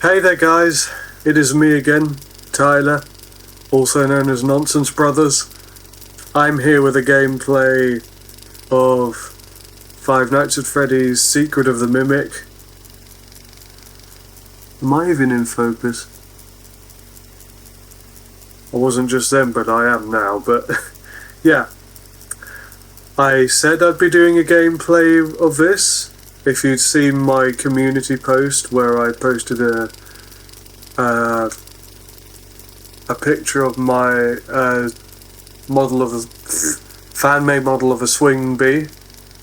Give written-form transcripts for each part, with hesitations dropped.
Hey there guys, it is me again, Tyler, also known as Nonsense Brothers. I'm here with a gameplay of Five Nights at Freddy's Secret of the Mimic. Am I even in focus? I wasn't just then, but I am now, but yeah. I said I'd be doing a gameplay of this. If you'd seen my community post where I posted a picture of my model of a fan-made model of a swing bee,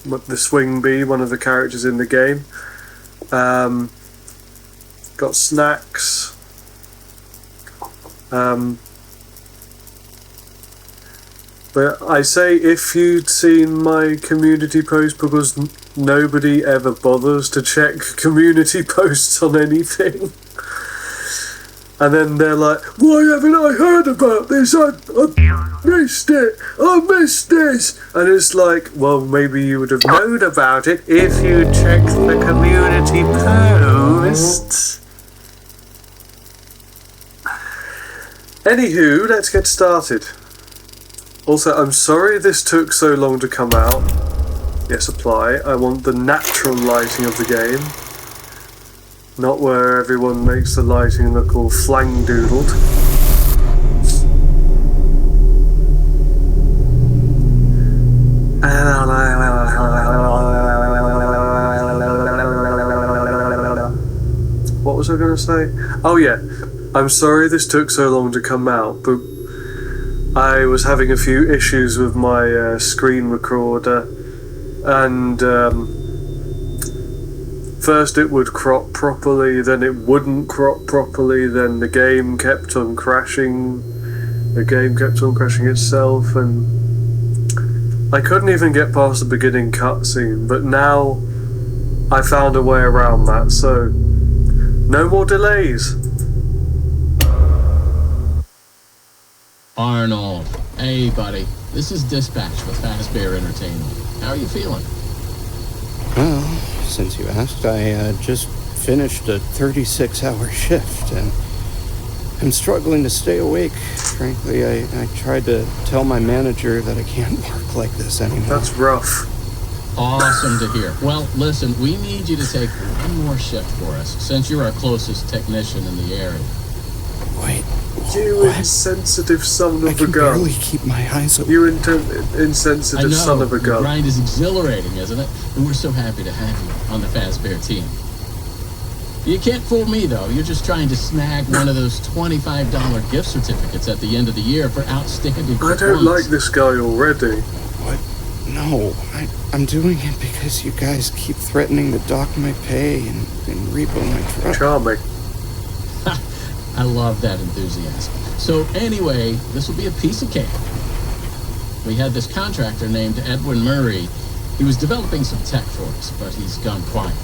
the swing bee, one of the characters in the game. Got snacks. But I say if you'd seen my community post, because nobody ever bothers to check community posts on anything. And then they're like, why haven't I heard about this? I missed it. I missed this. And it's like, well, maybe you would have known about it if you checked the community posts. Anywho, let's get started. Also, I'm sorry this took so long to come out. Yes, apply. I want the natural lighting of the game. Not where everyone makes the lighting look all flang-doodled. What was I going to say? Oh yeah, I'm sorry this took so long to come out, but I was having a few issues with my screen recorder, and first it would crop properly, then it wouldn't crop properly, then the game kept on crashing. The game kept on crashing itself, and I couldn't even get past the beginning cutscene, but now I found a way around that, so no more delays. Arnold, hey buddy, this is Dispatch with Fazbear Entertainment. How are you feeling? Well, since you asked, I just finished a 36-hour shift, and I'm struggling to stay awake. Frankly, I tried to tell my manager that I can't work like this anymore. That's rough. Awesome to hear. Well, listen, we need you to take one more shift for us, since you're our closest technician in the area. Wait. You insensitive son of a gun. I can barely keep my eyes open. You insensitive son of a gun. The grind is exhilarating, isn't it? And we're so happy to have you on the Fazbear team. You can't fool me, though. You're just trying to snag one of those $25 gift certificates at the end of the year for outstanding performance. I don't like this guy already. What? No, I'm doing it because you guys keep threatening to dock my pay and repo my truck. Charming. I love that enthusiasm. So anyway, this will be a piece of cake. We had this contractor named Edwin Murray. He was developing some tech for us, but he's gone quiet.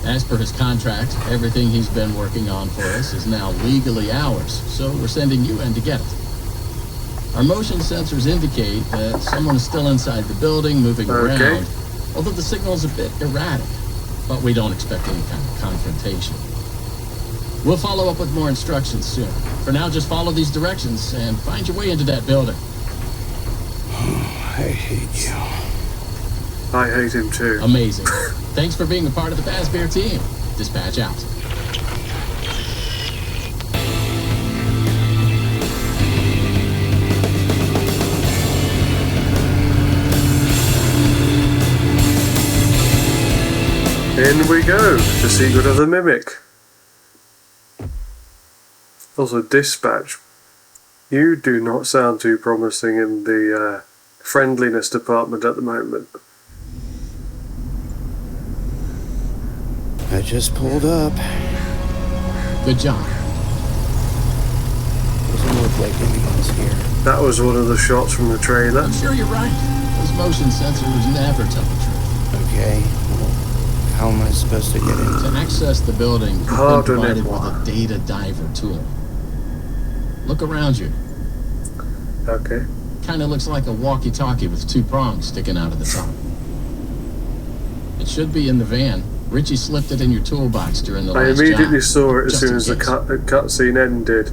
As per his contract, everything he's been working on for us is now legally ours, so we're sending you in to get it. Our motion sensors indicate that someone is still inside the building, moving around, although the signal's a bit erratic, but we don't expect any kind of confrontation. We'll follow up with more instructions soon. For now, just follow these directions and find your way into that building. Oh, I hate you. I hate him too. Amazing. Thanks for being a part of the Fazbear team. Dispatch out. In we go. The Secret of the Mimic. Also, Dispatch, you do not sound too promising in the friendliness department at the moment. I just pulled up. Good job. Doesn't look like anyone's here. That was one of the shots from the trailer. I'm sure you're right. Those motion sensors never tell the truth. Okay, well, how am I supposed to get in? To access the building, you've been provided with a data diver tool. Look around you. Okay. Kind of looks like a walkie-talkie with two prongs sticking out of the top. It should be in the van, Richie slipped it in your toolbox during the I last immediately job, saw it as just soon in as the case. cutscene ended.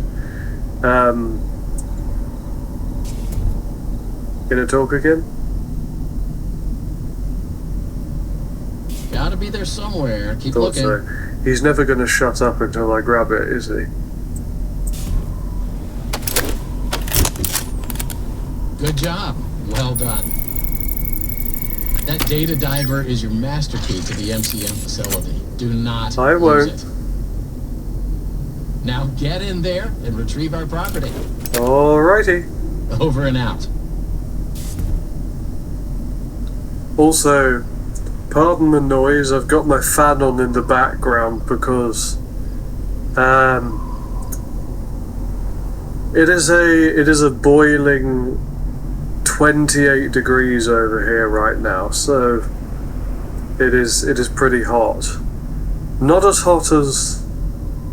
Gonna talk again? Gotta be there somewhere. Keep Thought looking. so. He's never gonna shut up until I grab it, is he? Good job. Well done. That data diver is your master key to the MCM facility. Do not I won't. use it. Now get in there and retrieve our property. Alrighty. Over and out. Also, pardon the noise, I've got my fan on in the background because it is a boiling 28 degrees over here right now, so it is pretty hot. Not as hot as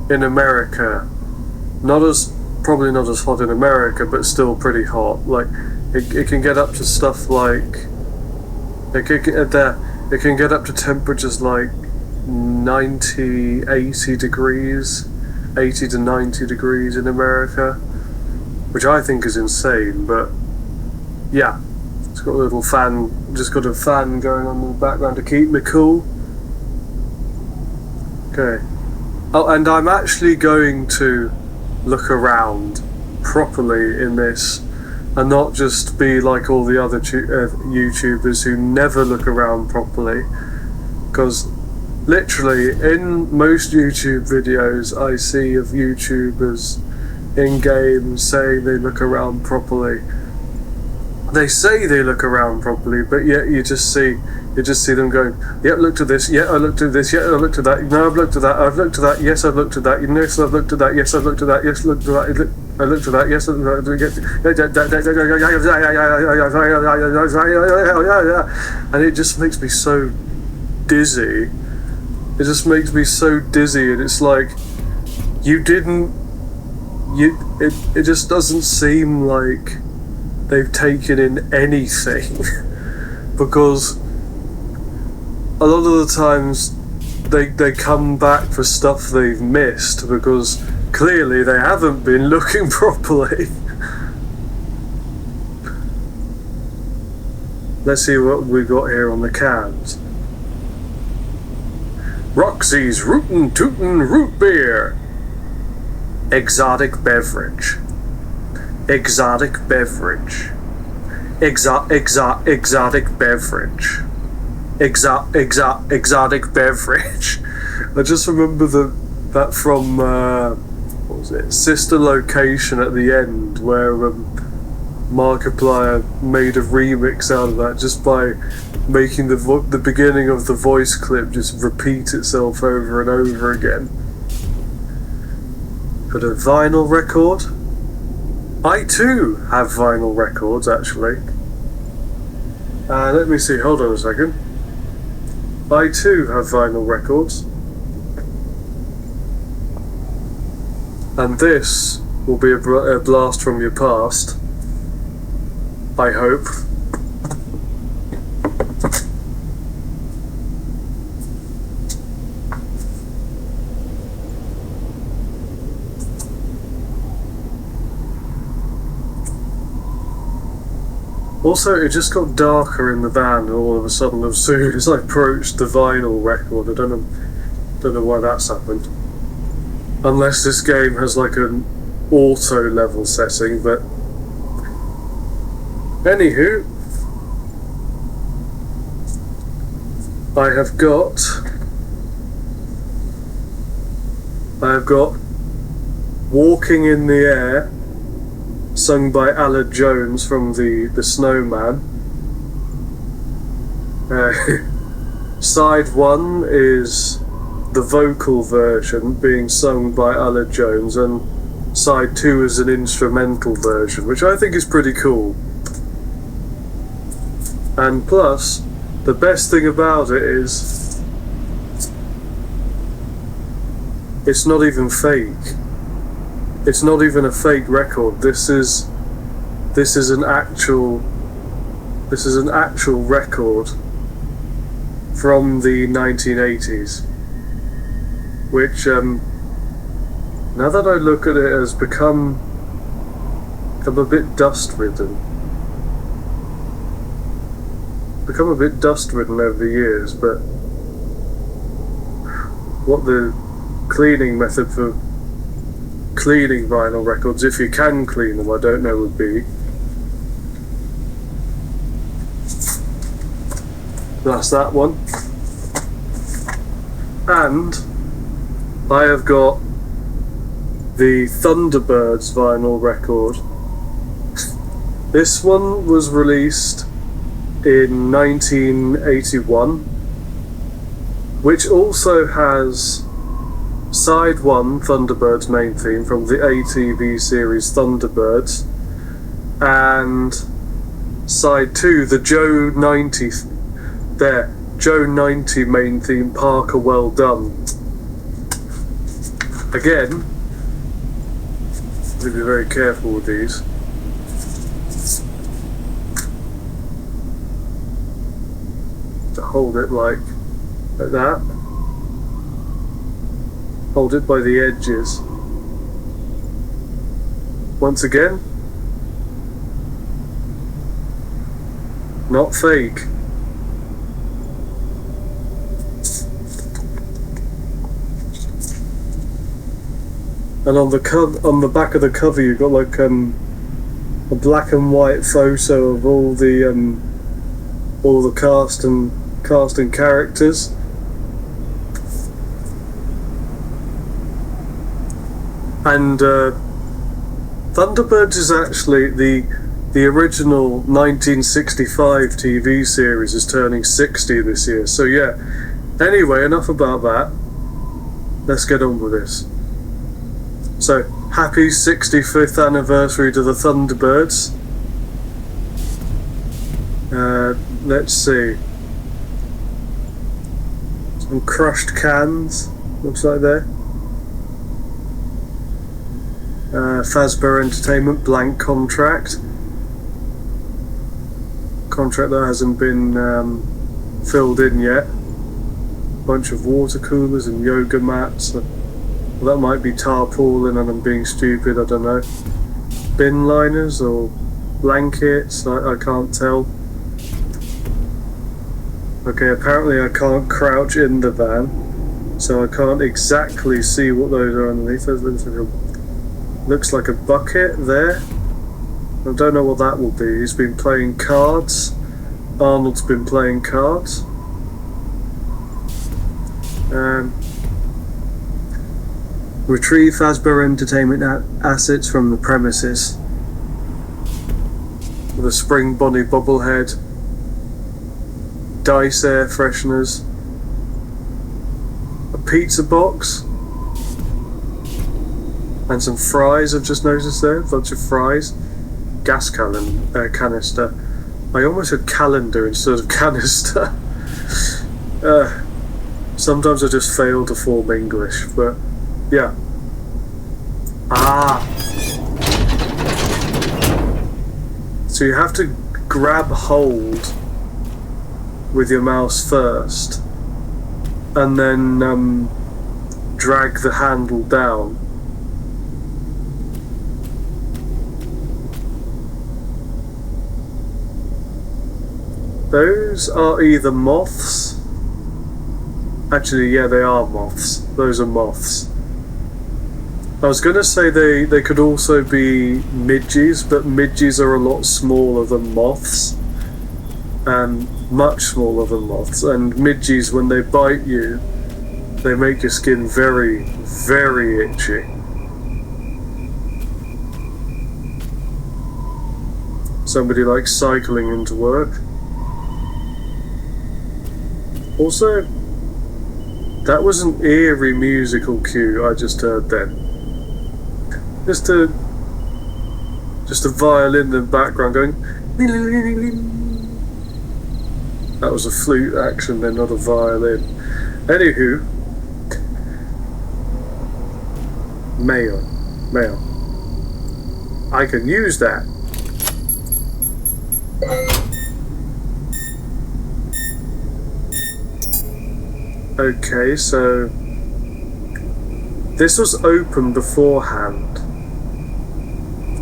in America. Probably not as hot in America, but still pretty hot. Like it can get up to stuff like it can get up to temperatures like 80 degrees, 80 to 90 degrees in America, which I think is insane, but yeah, it's got a little fan, just got a fan going on in the background to keep me cool. Okay. Oh, and I'm actually going to look around properly in this and not just be like all the other YouTubers who never look around properly, because literally in most YouTube videos I see of YouTubers in games saying they look around properly. They say they look around properly, but yet you just see them going, yep, looked at this, yeah, I looked at this, yeah, I looked at that, no, I've looked at that, I've looked at that, yes, I've looked at that, yes, I've looked at that, yes, I've looked at that, yes, looked at that, I looked at that, yes, I looked at that, and it just makes me so dizzy. It just makes me so dizzy, and it's like, it just doesn't seem like they've taken in anything, because a lot of the times they come back for stuff they've missed because clearly they haven't been looking properly. Let's see what we got here on the cans. Roxy's Rootin' Tootin' Root Beer. Exotic beverage. Exotic beverage. Exotic beverage. Exotic beverage. I just remember that from what was it? Sister Location at the end, where Markiplier made a remix out of that just by making the beginning of the voice clip just repeat itself over and over again. Got a vinyl record. I too have vinyl records, actually. Let me see, hold on a second. I too have vinyl records. And this will be a blast from your past. I hope. Also, it just got darker in the van all of a sudden as soon as I approached the vinyl record. I don't know why that's happened. Unless this game has like an auto level setting, but anywho, I have got Walking in the Air, sung by Alan Jones from the Snowman. Side 1 is the vocal version being sung by Alan Jones, and side 2 is an instrumental version, which I think is pretty cool. And plus, the best thing about it is it's not even fake. It's not even a fake record. This is an actual record from the 1980s, which, now that I look at it, has become a bit dust-ridden. Become a bit dust-ridden over the years, but what the cleaning method for cleaning vinyl records, if you can clean them, I don't know, would be. That's that one. And I have got the Thunderbirds vinyl record. This one was released in 1981, which also has Side 1, Thunderbirds main theme from the ATV series Thunderbirds, and Side 2, the Joe 90 Joe 90 main theme, Parker Well Done. Again, be very careful with these. To hold it like that. Hold it by the edges. Once again, not fake. And on the back of the cover, you've got like a black and white photo of all the cast and characters. And Thunderbirds is actually the original 1965 TV series is turning 60 this year. So yeah. Anyway, enough about that. Let's get on with this. So, happy 65th anniversary to the Thunderbirds. Let's see. Some crushed cans, looks like there. Fazbear Entertainment, blank contract. Contract that hasn't been filled in yet. Bunch of water coolers and yoga mats. Well, that might be tarpaulin and I'm being stupid, I don't know. Bin liners or blankets, I can't tell. Okay, apparently I can't crouch in the van, so I can't exactly see what those are underneath. Looks like a bucket there. I don't know what that will be. He's been playing cards. Arnold's been playing cards. Retrieve Fazbear Entertainment assets from the premises. With a Spring Bonnie bobblehead, Dice air fresheners, a pizza box, and some fries I've just noticed there, a bunch of fries, gas canister. I almost said calendar instead of canister. Sometimes I just fail to form English, but yeah. So you have to grab hold with your mouse first, and then drag the handle down. Those are either moths. Actually, yeah, they are moths. Those are moths. I was going to say they could also be midges, but midges are a lot smaller than moths. Much smaller than moths. And midges, when they bite you, they make your skin very, very itchy. Somebody likes cycling into work. Also, that was an eerie musical cue I just heard then. Just a violin in the background going. That was a flute action then, not a violin. Anywho, mail. I can use that. Okay, so this was open beforehand.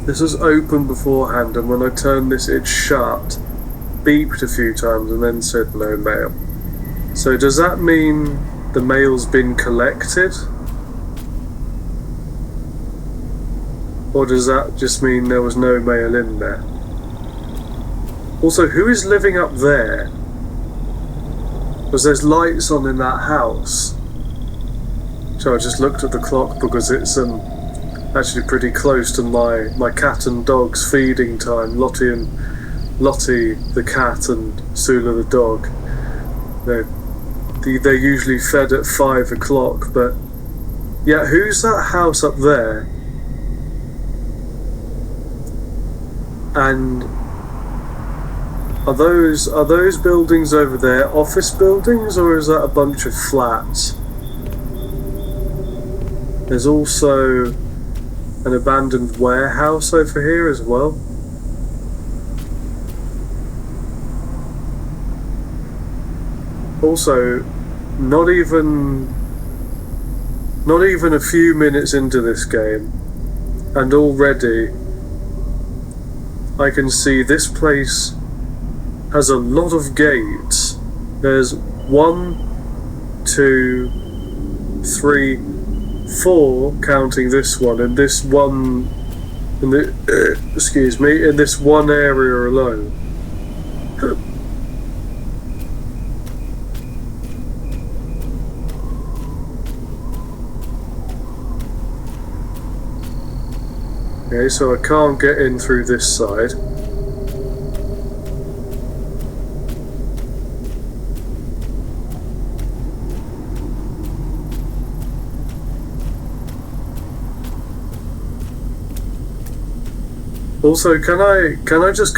And when I turned this, it shut, beeped a few times, and then said no mail. So does that mean the mail's been collected? Or does that just mean there was no mail in there? Also, who is living up there? Because there's lights on in that house. So I just looked at the clock because it's actually pretty close to my cat and dog's feeding time. Lottie the cat and Sula the dog. They're usually fed at 5 o'clock, but yeah, who's that house up there? And are those buildings over there office buildings, or is that a bunch of flats? There's also an abandoned warehouse over here as well. Also, not even a few minutes into this game, and already I can see this place has a lot of gates. There's 1, 2, 3, 4, counting this one, and this one, in this one area alone. Okay, so I can't get in through this side. Also, can I just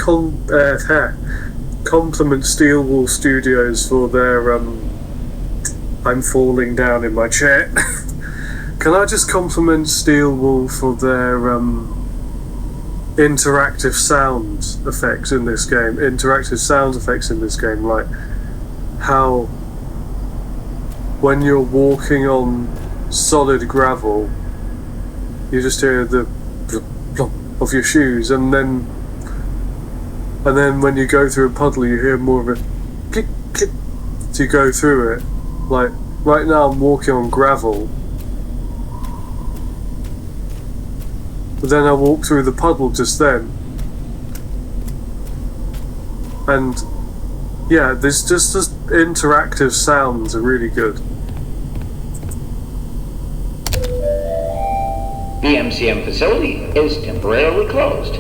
compliment Steel Wool Studios for their I'm falling down in my chair. Can I just compliment Steel Wool for their interactive sound effects in this game? Like how when you're walking on solid gravel, you just hear the plop of your shoes, and then when you go through a puddle, you hear more of a click click as you go through it. Like right now, I'm walking on gravel, but then I walk through the puddle just then, and yeah, this interactive sounds are really good. The MCM facility is temporarily closed.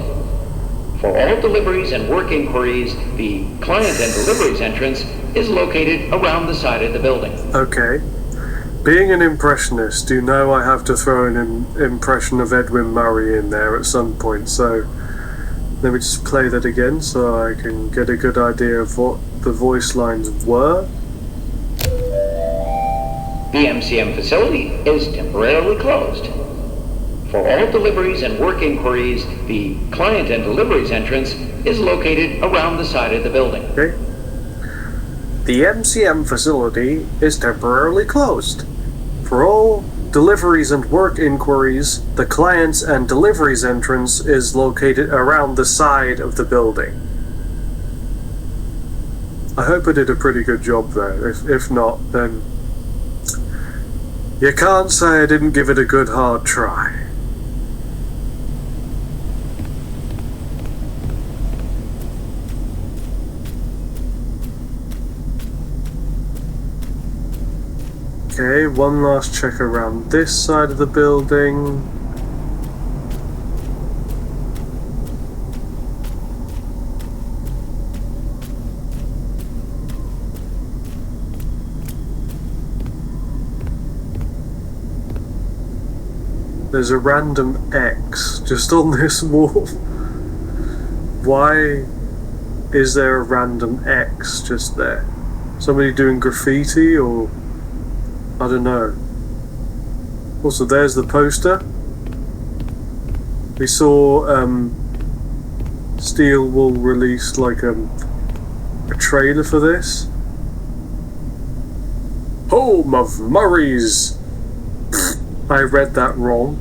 For all deliveries and work inquiries, the client and deliveries entrance is located around the side of the building. Okay. Being an impressionist, you know I have to throw an impression of Edwin Murray in there at some point, so let me just play that again so I can get a good idea of what the voice lines were. The MCM facility is temporarily closed. For all deliveries and work inquiries, the client and deliveries entrance is located around the side of the building. Okay. The MCM facility is temporarily closed. For all deliveries and work inquiries, the clients and deliveries entrance is located around the side of the building. I hope I did a pretty good job there. If not, then you can't say I didn't give it a good hard try. Okay, one last check around this side of the building. There's a random X just on this wall. Why is there a random X just there? Somebody doing graffiti, or I don't know. Also, there's the poster. We saw Steel Wool released like a trailer for this. Home of Murray's... I read that wrong.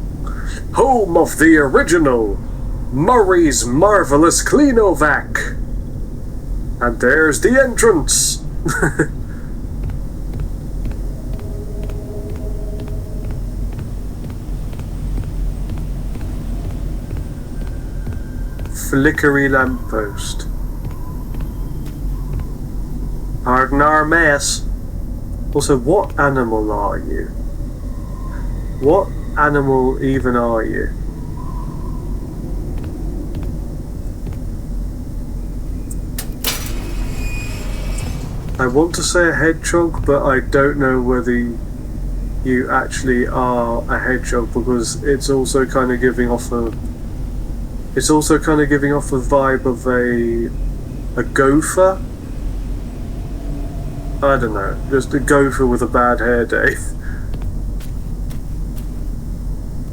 Home of the original Murray's Marvelous Cleanovac. And there's the entrance. Flickery lamppost. Pardon our mess. Also, what animal are you? What animal even are you? I want to say a hedgehog, but I don't know whether you actually are a hedgehog, because it's also kind of giving off a... It's also kind of giving off a vibe of a gopher. I don't know, just a gopher with a bad hair day.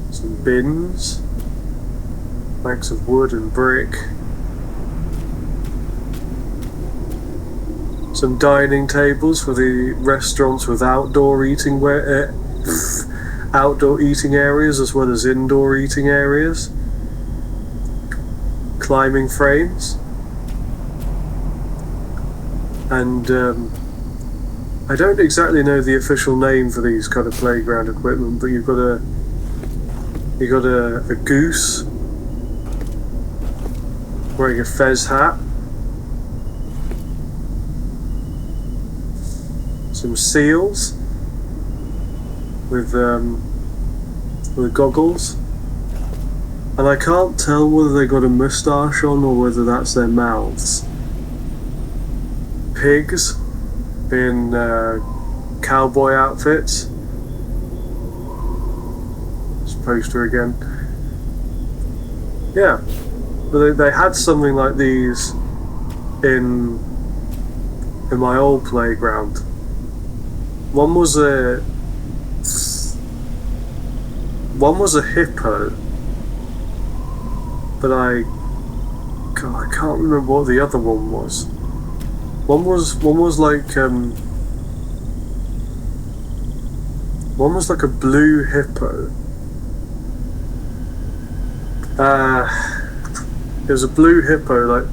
Some bins, planks of wood and brick. Some dining tables for the restaurants with outdoor eating outdoor eating areas as well as indoor eating areas. Climbing frames. And I don't exactly know the official name for these kind of playground equipment, but you've got a goose wearing a fez hat. Some seals with goggles, and I can't tell whether they got a moustache on or whether that's their mouths. Pigs in cowboy outfits. This poster again. Yeah, but they had something like these in my old playground. One was a hippo, but I can't remember what the other one was. One was like a blue hippo. It was a blue hippo, like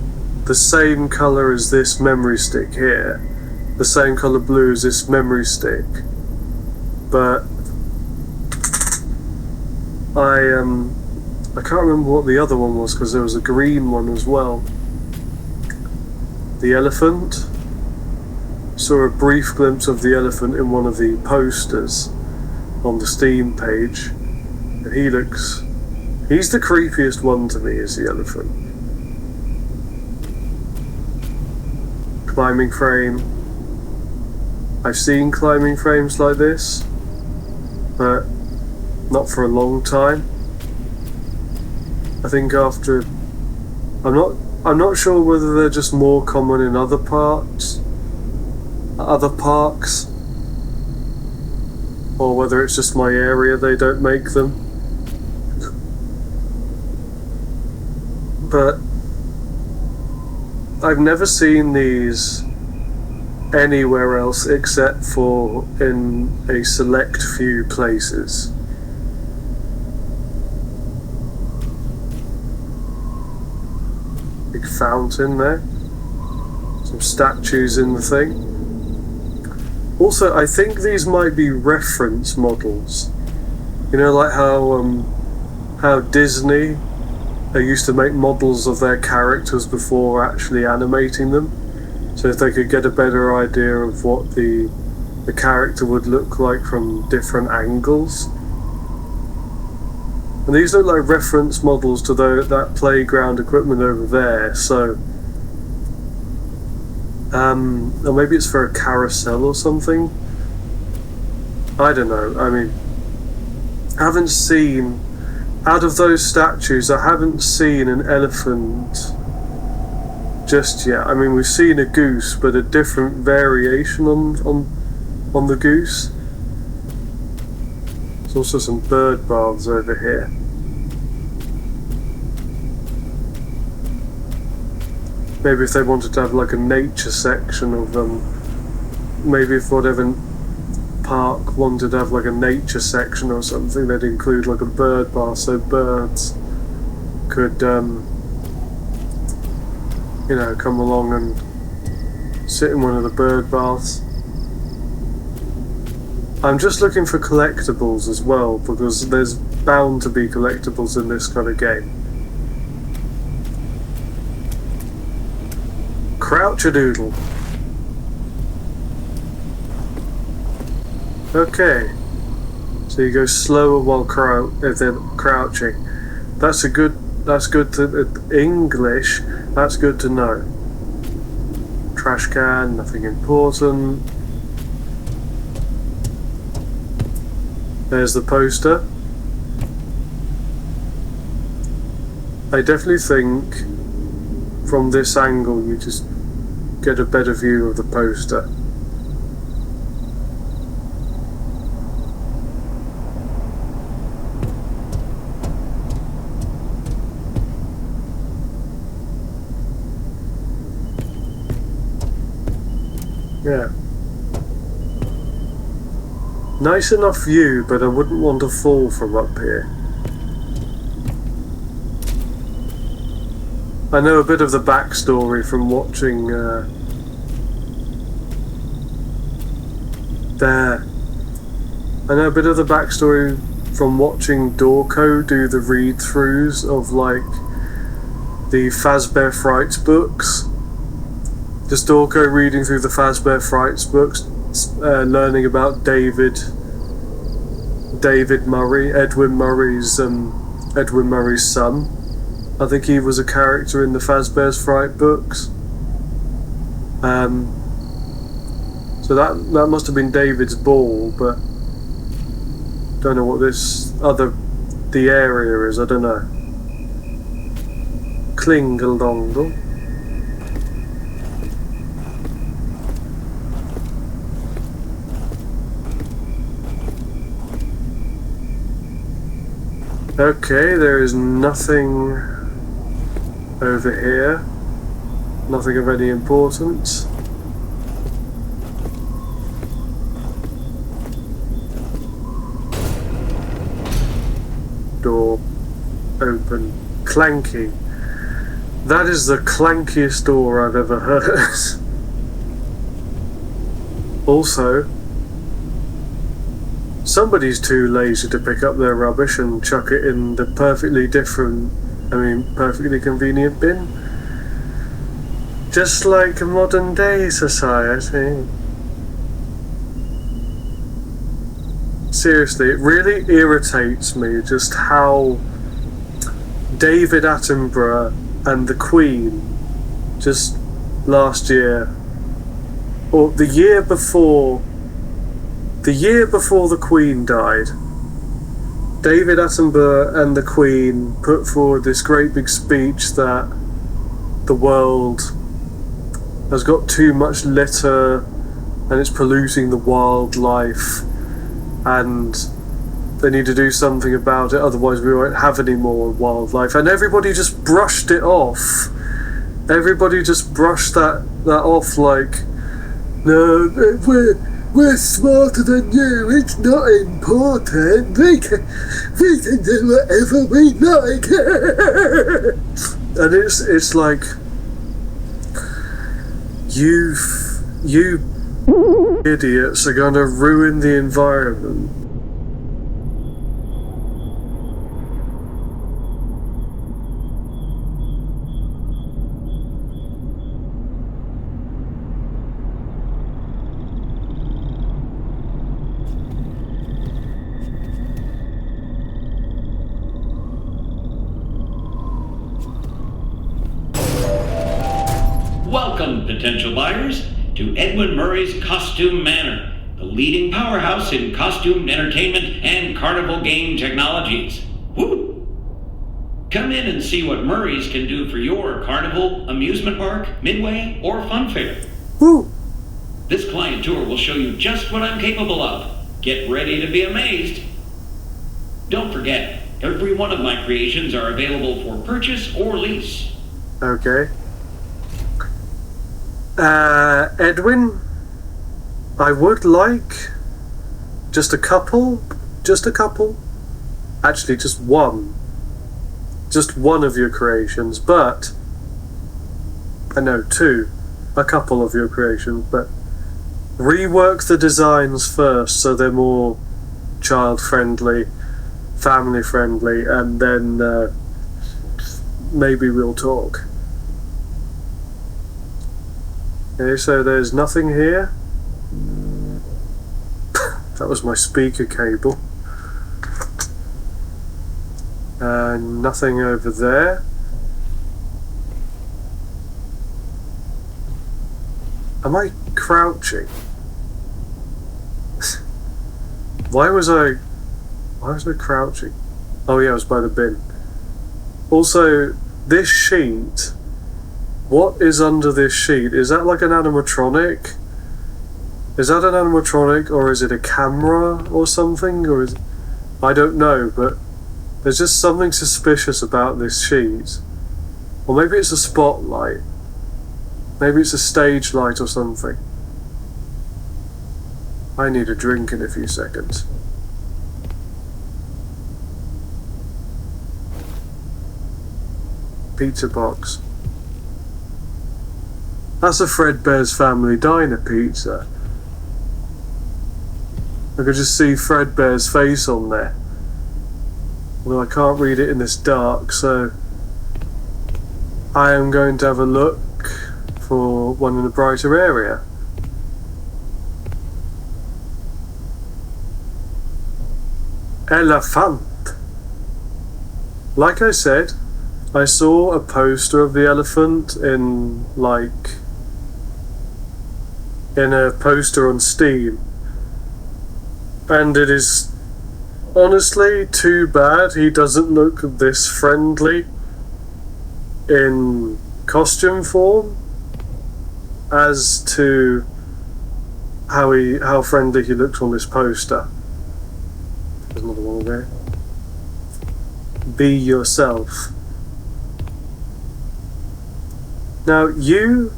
the same colour as this memory stick here. The same colour blue as this memory stick, but I can't remember what the other one was, because there was a green one as well. The elephant. Saw a brief glimpse of the elephant in one of the posters on the Steam page, and he's the creepiest one to me, is the elephant. Climbing frame. I've seen climbing frames like this, but not for a long time. I think after... I'm not sure whether they're just more common in other parks, or whether it's just my area they don't make them. But I've never seen these anywhere else except for in a select few places. Big fountain there. Some statues in the thing. Also, I think these might be reference models. You know, like how Disney, they used to make models of their characters before actually animating them. So if they could get a better idea of what the character would look like from different angles. And these look like reference models to that playground equipment over there, so... or maybe it's for a carousel or something? I don't know, I mean... I haven't seen... Out of those statues, I haven't seen an elephant just yet. I mean, we've seen a goose, but a different variation on the goose. There's also some bird baths over here. Maybe if they wanted to have like a nature section of them, maybe if whatever park wanted to have like a nature section or something, they'd include like a bird bath so birds could, you know, come along and sit in one of the bird baths. I'm just looking for collectibles as well, because there's bound to be collectibles in this kind of game. Crouch-a-doodle. Okay. So you go slower while crouching. That's good to English. That's good to know. Trash can, nothing important. There's the poster. I definitely think from this angle you just get a better view of the poster. Yeah. Nice enough view, but I wouldn't want to fall from up here. I know a bit of the backstory from watching there. I know a bit of the backstory from watching Dorco do the read-throughs of like the Fazbear Frights books. Just Dorco reading through the Fazbear Frights books, learning about David Murray, Edwin Murray's son. I think he was a character in the Fazbear's Fright books. So that must have been David's ball, but don't know what the area is. I don't know. Klingeldongle. Okay, there is nothing over here. Nothing of any importance. Door open. Clanky. That is the clankiest door I've ever heard. Also, somebody's too lazy to pick up their rubbish and chuck it in the perfectly convenient bin. Just like a modern day society. Seriously, it really irritates me just how David Attenborough and the Queen just last year, or the year before the Queen died, David Attenborough and the Queen put forward this great big speech that the world has got too much litter and it's polluting the wildlife and they need to do something about it, otherwise we won't have any more wildlife. And everybody just brushed it off. Everybody just brushed that off like, no, we're smarter than you, it's not important, we can do whatever we like. And it's like, you idiots are gonna ruin the environment. Welcome, potential buyers, to Edwin Murray's Costume Manor, the leading powerhouse in costume entertainment and carnival game technologies. Woo! Come in and see what Murray's can do for your carnival, amusement park, midway, or fun fair. Woo! This client tour will show you just what I'm capable of. Get ready to be amazed. Don't forget, every one of my creations are available for purchase or lease. Okay. Edwin, I would like Just a couple? Just a couple? Actually, just one. Just one of your creations, but... I know, two. A couple of your creations, but... rework the designs first so they're more child-friendly, family-friendly, and then maybe we'll talk. Okay, so there's nothing here. That was my speaker cable. And nothing over there. Am I crouching? Why was I crouching? Oh yeah, I was by the bin. Also, this sheet, what is under this sheet? Is that like an animatronic? Is that an animatronic, or is it a camera or something? Or is I don't know, but there's just something suspicious about this sheet. Or maybe it's a spotlight. Maybe it's a stage light or something. I need a drink in a few seconds. Pizza box. That's a Fredbear's Family Diner pizza. I could just see Fredbear's face on there. Although I can't read it in this dark, so I am going to have a look for one in a brighter area. Elephant. Like I said, I saw a poster of the elephant in a poster on Steam. And it is honestly too bad he doesn't look this friendly in costume form as to how friendly he looked on this poster. There's another one there. Be yourself. Now you're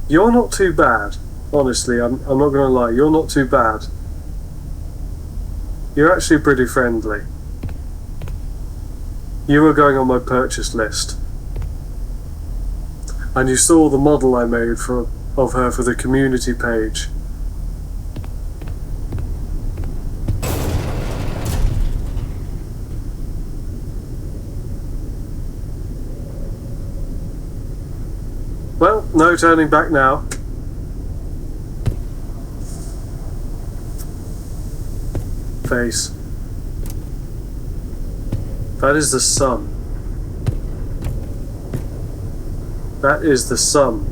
not too bad. Honestly, I'm not gonna lie, you're not too bad. You're actually pretty friendly. You were going on my purchase list. And you saw the model I made of her for the community page. Well, no turning back now. Face. That is the sun. That is the sun.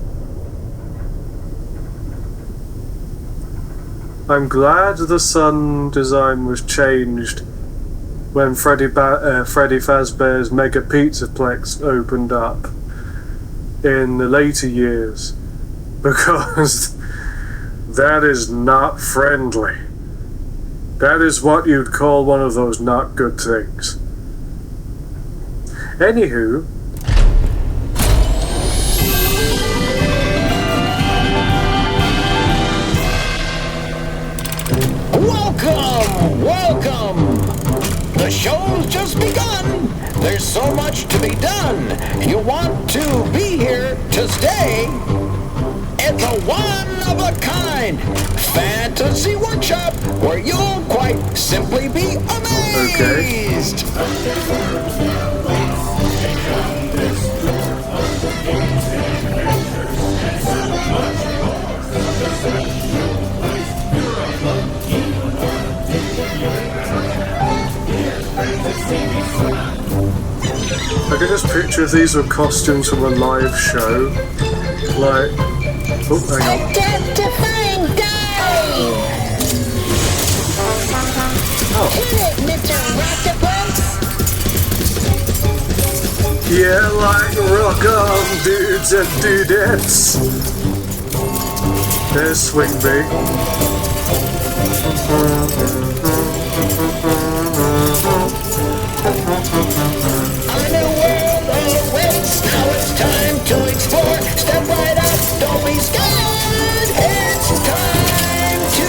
I'm glad the sun design was changed when Freddy Fazbear's Mega Pizzaplex opened up in the later years, because that is not friendly. That is what you'd call one of those not good things. Anywho, Welcome! The show's just begun. There's so much to be done. You want to be here to stay? It's a one-of-a-kind fantasy workshop where you'll quite simply be amazed. I can just picture if these were costumes from a live show. Like, oh, hang on. Identifying dive! Oh. Hit it, Mr. Octopus! Yeah, like rock on, dudes and dudettes. There's Swing Big. A new world awaits. Now it's time to explore. Step right up, don't be scared. It's time to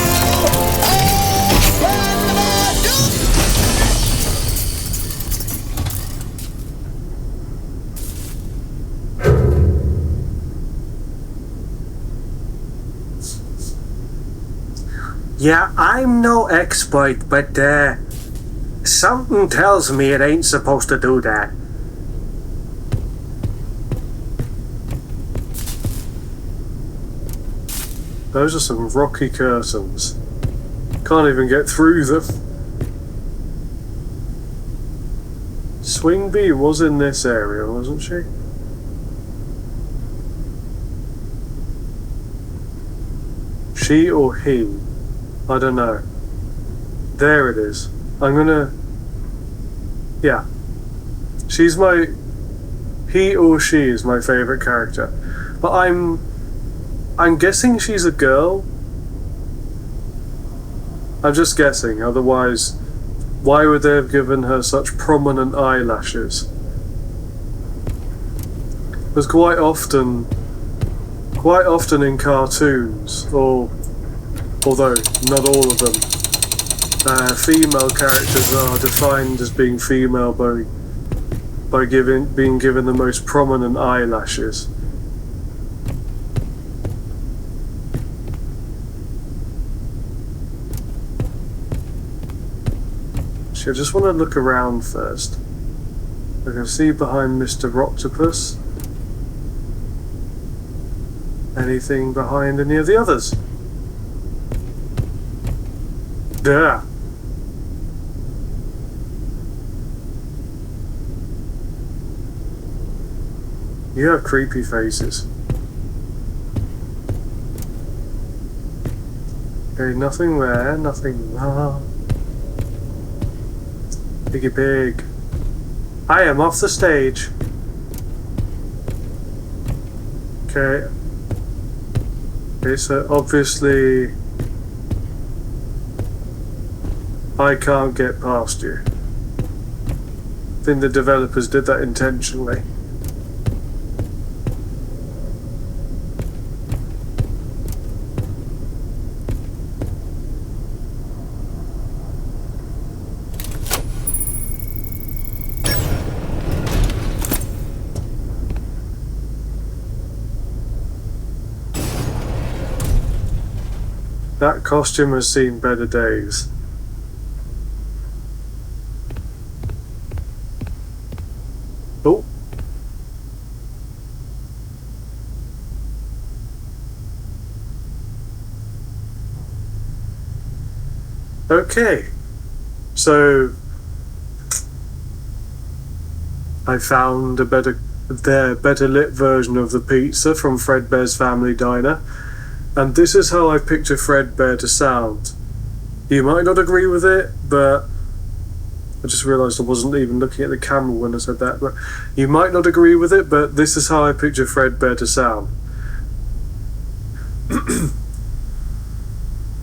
open. Yeah, I'm no expert, but something tells me it ain't supposed to do that. Those are some rocky curtains. Can't even get through them. Swing Bee was in this area, wasn't she? She or he? I don't know. There it is. I'm gonna... Yeah. She's my... He or she is my favourite character. But I'm guessing she's a girl. I'm just guessing, otherwise, why would they have given her such prominent eyelashes? Because quite often in cartoons, or although not all of them, female characters are defined as being female by being given the most prominent eyelashes. I just want to look around first. I can see behind Mr. Octopus. Anything behind any of the others? There. You have creepy faces. Okay, nothing there, nothing there. Piggy Pig. I am off the stage. Okay. Okay, so obviously I can't get past you. I think the developers did that intentionally. That costume has seen better days. Oh. Okay. So I found a better lit version of the pizza from Fredbear's Family Diner. And this is how I picture Fredbear to sound. You might not agree with it, but I just realised I wasn't even looking at the camera when I said that. But you might not agree with it, but this is how I picture Fredbear to sound.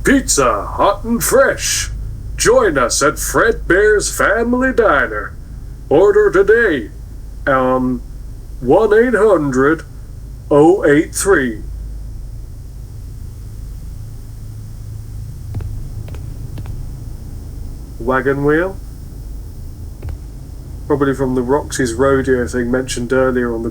Pizza, hot and fresh. Join us at Fredbear's Family Diner. Order today on 1-800-083. Wagon wheel? Probably from the Roxy's Rodeo thing mentioned earlier on the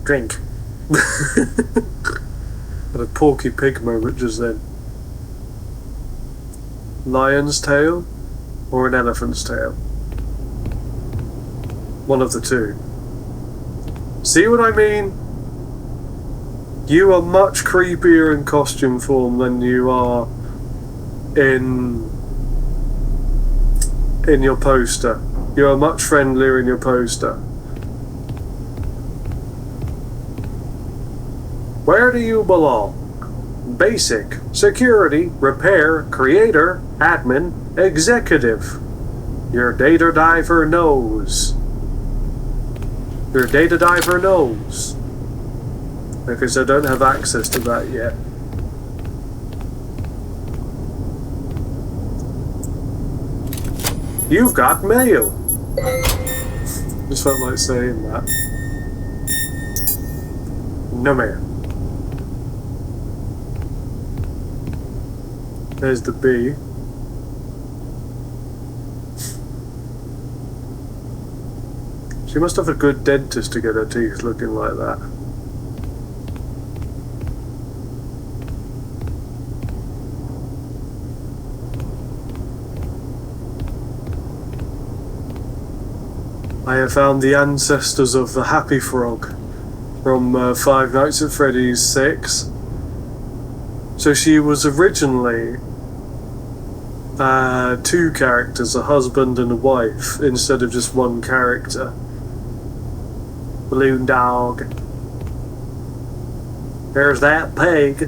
drink. Had a Porky Pig moment just then. Lion's tail or an elephant's tail? One of the two. See what I mean? You are much creepier in costume form than you are in your poster. You are much friendlier in your poster. Where do you belong? Basic, security, repair, creator, admin, executive. Your data diver knows. Your data diver knows. Because I don't have access to that yet. You've got mail. Just felt like saying that. No mail. There's the bee. She must have a good dentist to get her teeth looking like that. I have found the ancestors of the Happy Frog from Five Nights at Freddy's 6. So she was originally two characters, a husband and a wife, instead of just one character. Balloon dog. There's that pig.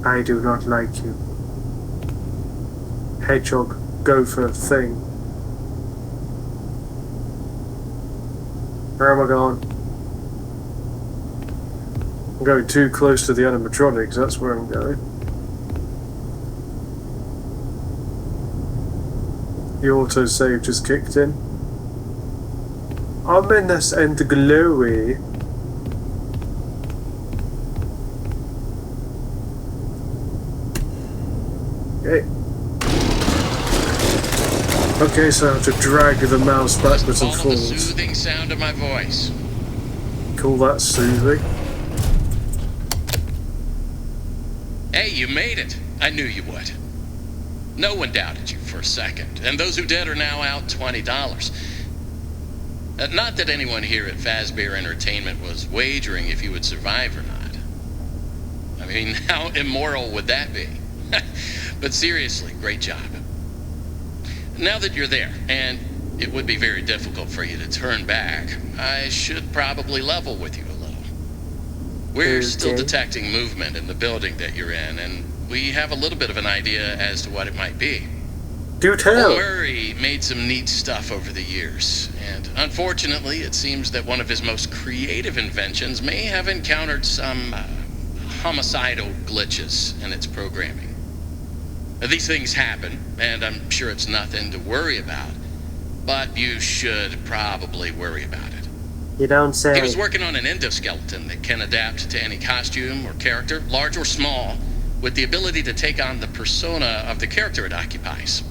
I do not like you. Hedgehog, gopher thing. Where am I going? I'm going too close to the animatronics, that's where I'm going. The autosave just kicked in. Ominous and glowy. Okay. Okay, so I have to drag the mouse backwards and Follow the forwards. soothing sound of my voice. Call that soothing. Hey, you made it. I knew you would. No one doubted you for a second, and those who did are now out $20. Not that anyone here at Fazbear Entertainment was wagering if you would survive or not. I mean, how immoral would that be? But seriously, great job. Now that you're there, and it would be very difficult for you to turn back, I should probably level with you a little. We're still detecting movement in the building that you're in, and we have a little bit of an idea as to what it might be. Do tell. Murray made some neat stuff over the years, and unfortunately, it seems that one of his most creative inventions may have encountered some homicidal glitches in its programming. These things happen, and I'm sure it's nothing to worry about, but you should probably worry about it. You don't say. He was working on an endoskeleton that can adapt to any costume or character, large or small, with the ability to take on the persona of the character it occupies.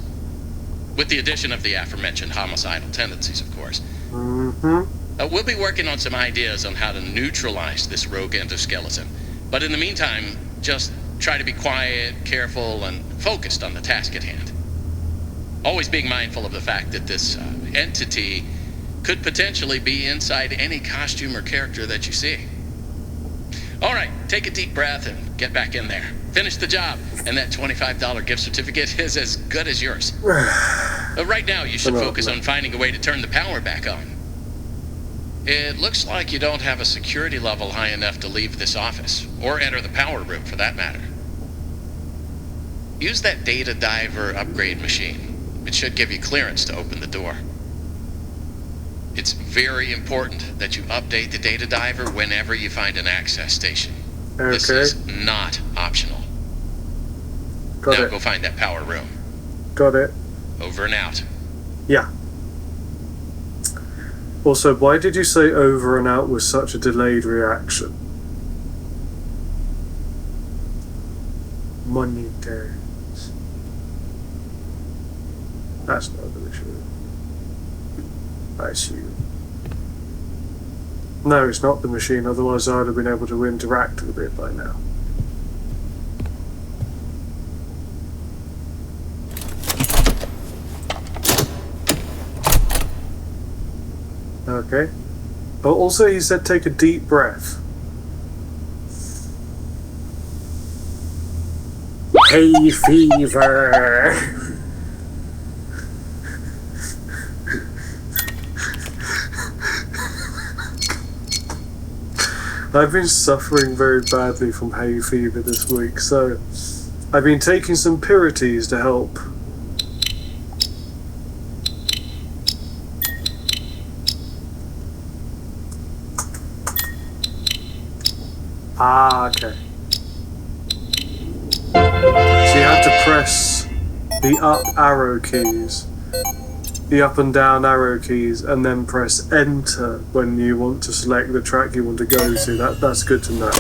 With the addition of the aforementioned homicidal tendencies, of course. Mm-hmm. We'll be working on some ideas on how to neutralize this rogue endoskeleton. But in the meantime, just try to be quiet, careful, and focused on the task at hand. Always being mindful of the fact that this entity could potentially be inside any costume or character that you see. All right, take a deep breath and get back in there. Finish the job, and that $25 gift certificate is as good as yours. Right now, you should focus on finding a way to turn the power back on. It looks like you don't have a security level high enough to leave this office, or enter the power room for that matter. Use that data diver upgrade machine. It should give you clearance to open the door. It's very important that you update the data diver whenever you find an access station. Okay. This is not optional. Got Now it. go find that power room. Got it. Over and out. Yeah. Also, why did you say over and out with such a delayed reaction? Monitors. That's not the issue. I see. No, it's not the machine, otherwise I'd have been able to interact with it by now. Okay. But also he said take a deep breath. Hay fever! I've been suffering very badly from hay fever this week, so I've been taking some Pirites to help. Ah, okay. So you have to press the up arrow keys, the up and down arrow keys, and then press enter when you want to select the track you want to go to. That's good to know.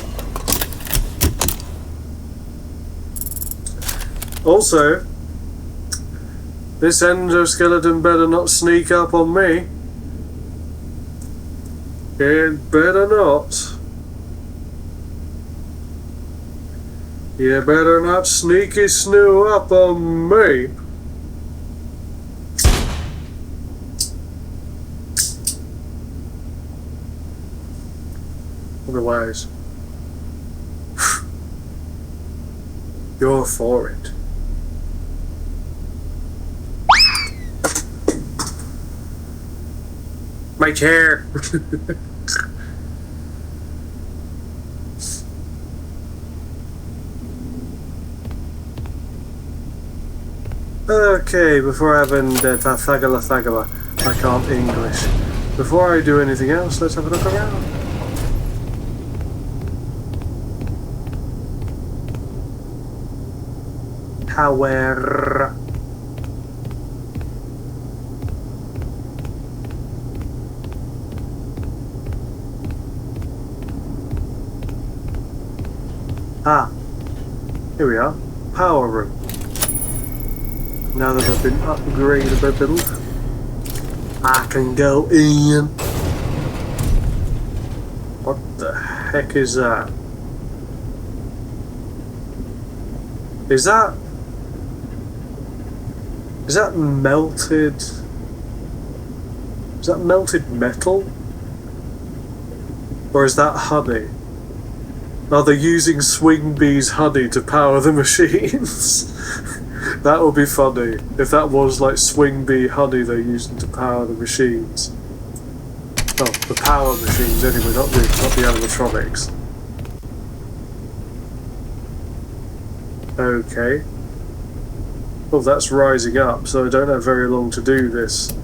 Also, This endoskeleton better not sneak up on me. It better not. You better not sneaky snoo up on me. Otherwise, you're for it. My chair. Okay, before I have thagala, I can't English. Before I do anything else, let's have a look around. Power. Ah, here we are. Power room. Now that I've been upgraded a bit, I can go in. What the heck is that? Is that melted? Is that melted metal? Or is that honey? Are they using Swing Bee's honey to power the machines? That would be funny if that was like Swing Bee honey they're using to power the machines. Oh, the power machines anyway, not the animatronics. Okay. Well, that's rising up, so I don't have very long to do this.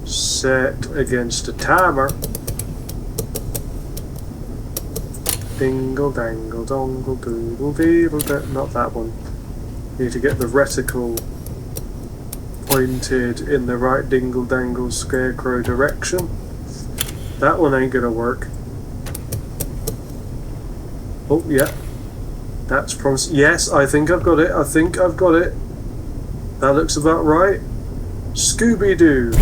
Set against a timer. Dingle dangle dongle doodle deedle. Not that one. Need to get the reticle pointed in the right dingle dangle scarecrow direction. That one ain't gonna work. Oh yeah, that's promising. Yes, I think I've got it. I think I've got it. That looks about right. Scooby-Doo.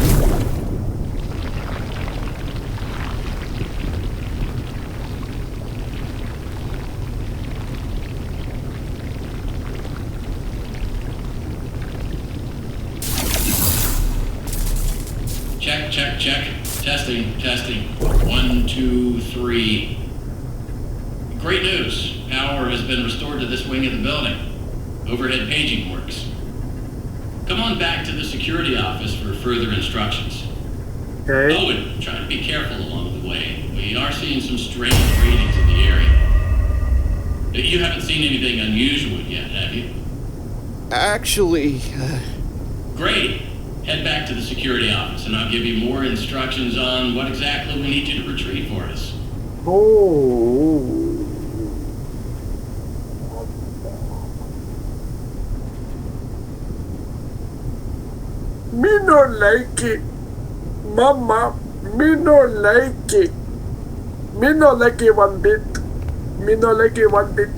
Check. Testing. 1, 2, 3. Great news. Power has been restored to this wing of the building. Overhead paging works. Come on back to the security office for further instructions. Okay. Oh, and try to be careful along the way. We are seeing some strange readings in the area. You haven't seen anything unusual yet, have you? Actually, Great. Head back to the security office and I'll give you more instructions on what exactly we need you to retrieve for us. Oh. Me no like it. Mama, me no like it. Me no like it one bit. Me no like it one bit.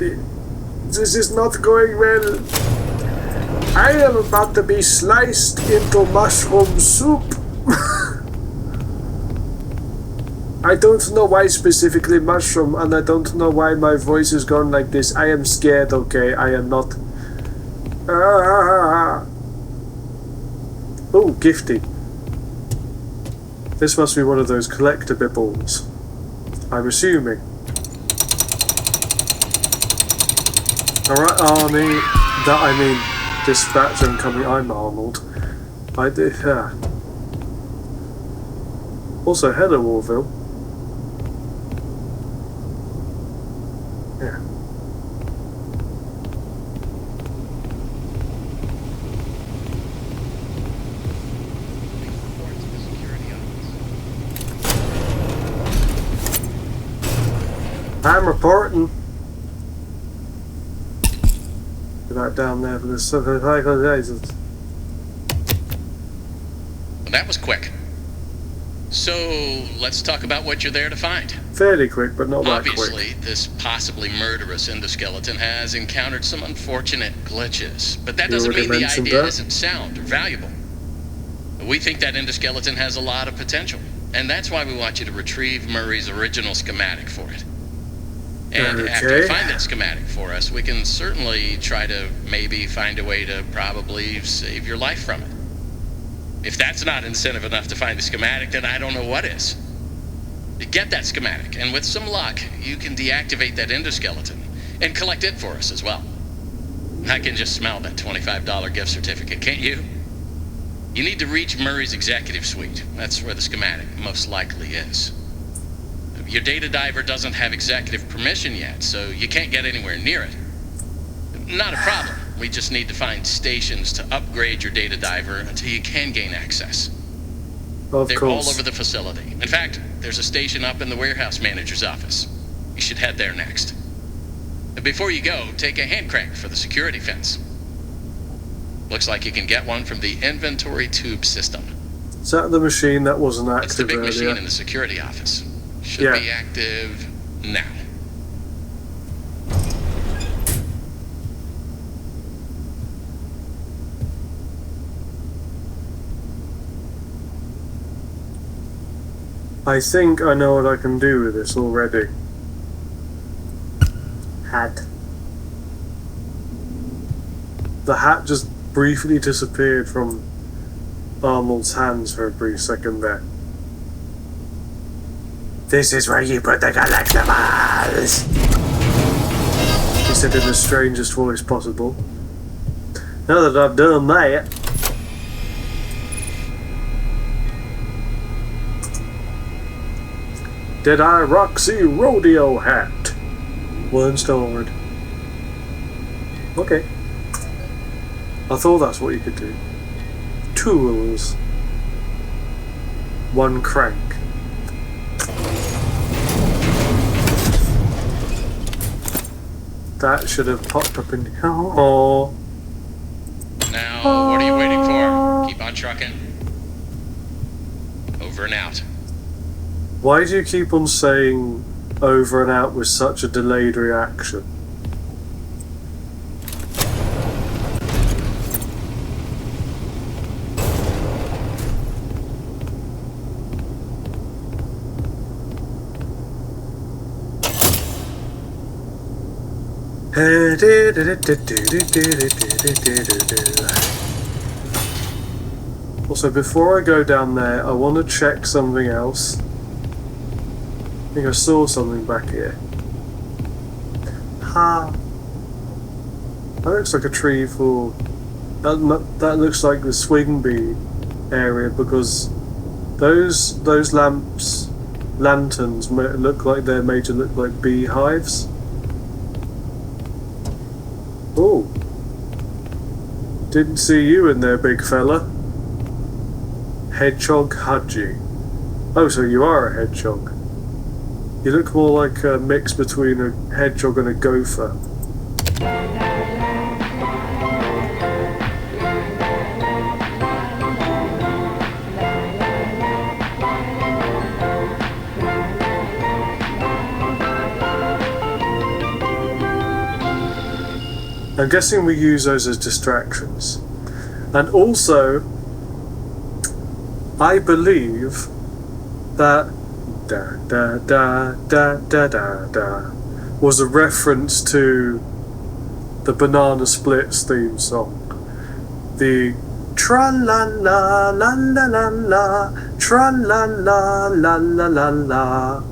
This is not going well. I am about to be sliced into mushroom soup. I don't know why specifically mushroom, and I don't know why my voice is going like this. I am scared, okay? I am not... Oh, gifty. This must be one of those collectibles. I'm assuming. Alright, Arnie. Dispatch, I'm coming. I'm Arnold. I did, yeah. Also, hello, Orville. Yeah. I'm reporting. That down there for the That was quick. So, let's talk about what you're there to find. Fairly quick, but not that quick. Obviously, this possibly murderous endoskeleton has encountered some unfortunate glitches, but that doesn't mean the idea isn't sound or valuable. We think that endoskeleton has a lot of potential, and that's why we want you to retrieve Murray's original schematic for it. And after you find that schematic for us, we can certainly try to maybe find a way to probably save your life from it. If that's not incentive enough to find the schematic, then I don't know what is. You get that schematic, and with some luck, you can deactivate that endoskeleton and collect it for us as well. I can just smell that $25 gift certificate, can't you? You need to reach Murray's executive suite. That's where the schematic most likely is. Your data diver doesn't have executive permission yet, so you can't get anywhere near it. Not a problem. We just need to find stations to upgrade your data diver until you can gain access. They're all over the facility. In fact, there's a station up in the warehouse manager's office. You should head there next. Before you go, take a hand crank for the security fence. Looks like you can get one from the inventory tube system. Is that the machine that wasn't active That's the big earlier? machine in the security office. Should be active now. I think I know what I can do with this already. Hat. The hat just briefly disappeared from Arnold's hands for a brief second there. This is where you put the collectibles! He said in the strangest voice possible. Now that I've done that... Did I Roxy Rodeo hat? 1 starred. Okay. I thought that's what you could do. Tools. 1 crank. That should have popped up in... Oh. Now, what are you waiting for? Keep on trucking. Over and out. Why do you keep on saying over and out with such a delayed reaction? Also, before I go down there, I want to check something else. I think I saw something back here. Ha! That looks like a tree for... That looks like the swing bee area, because those lanterns look like they're made to look like beehives. Oh! Didn't see you in there, big fella. Hedgehog Hadji. Oh, so you are a hedgehog. You look more like a mix between a hedgehog and a gopher. I'm guessing we use those as distractions. And also, I believe that da da da da da da da was a reference to the Banana Splits theme song. The tra-la-la, la-la-la-la, tra-la-la, la-la-la-la,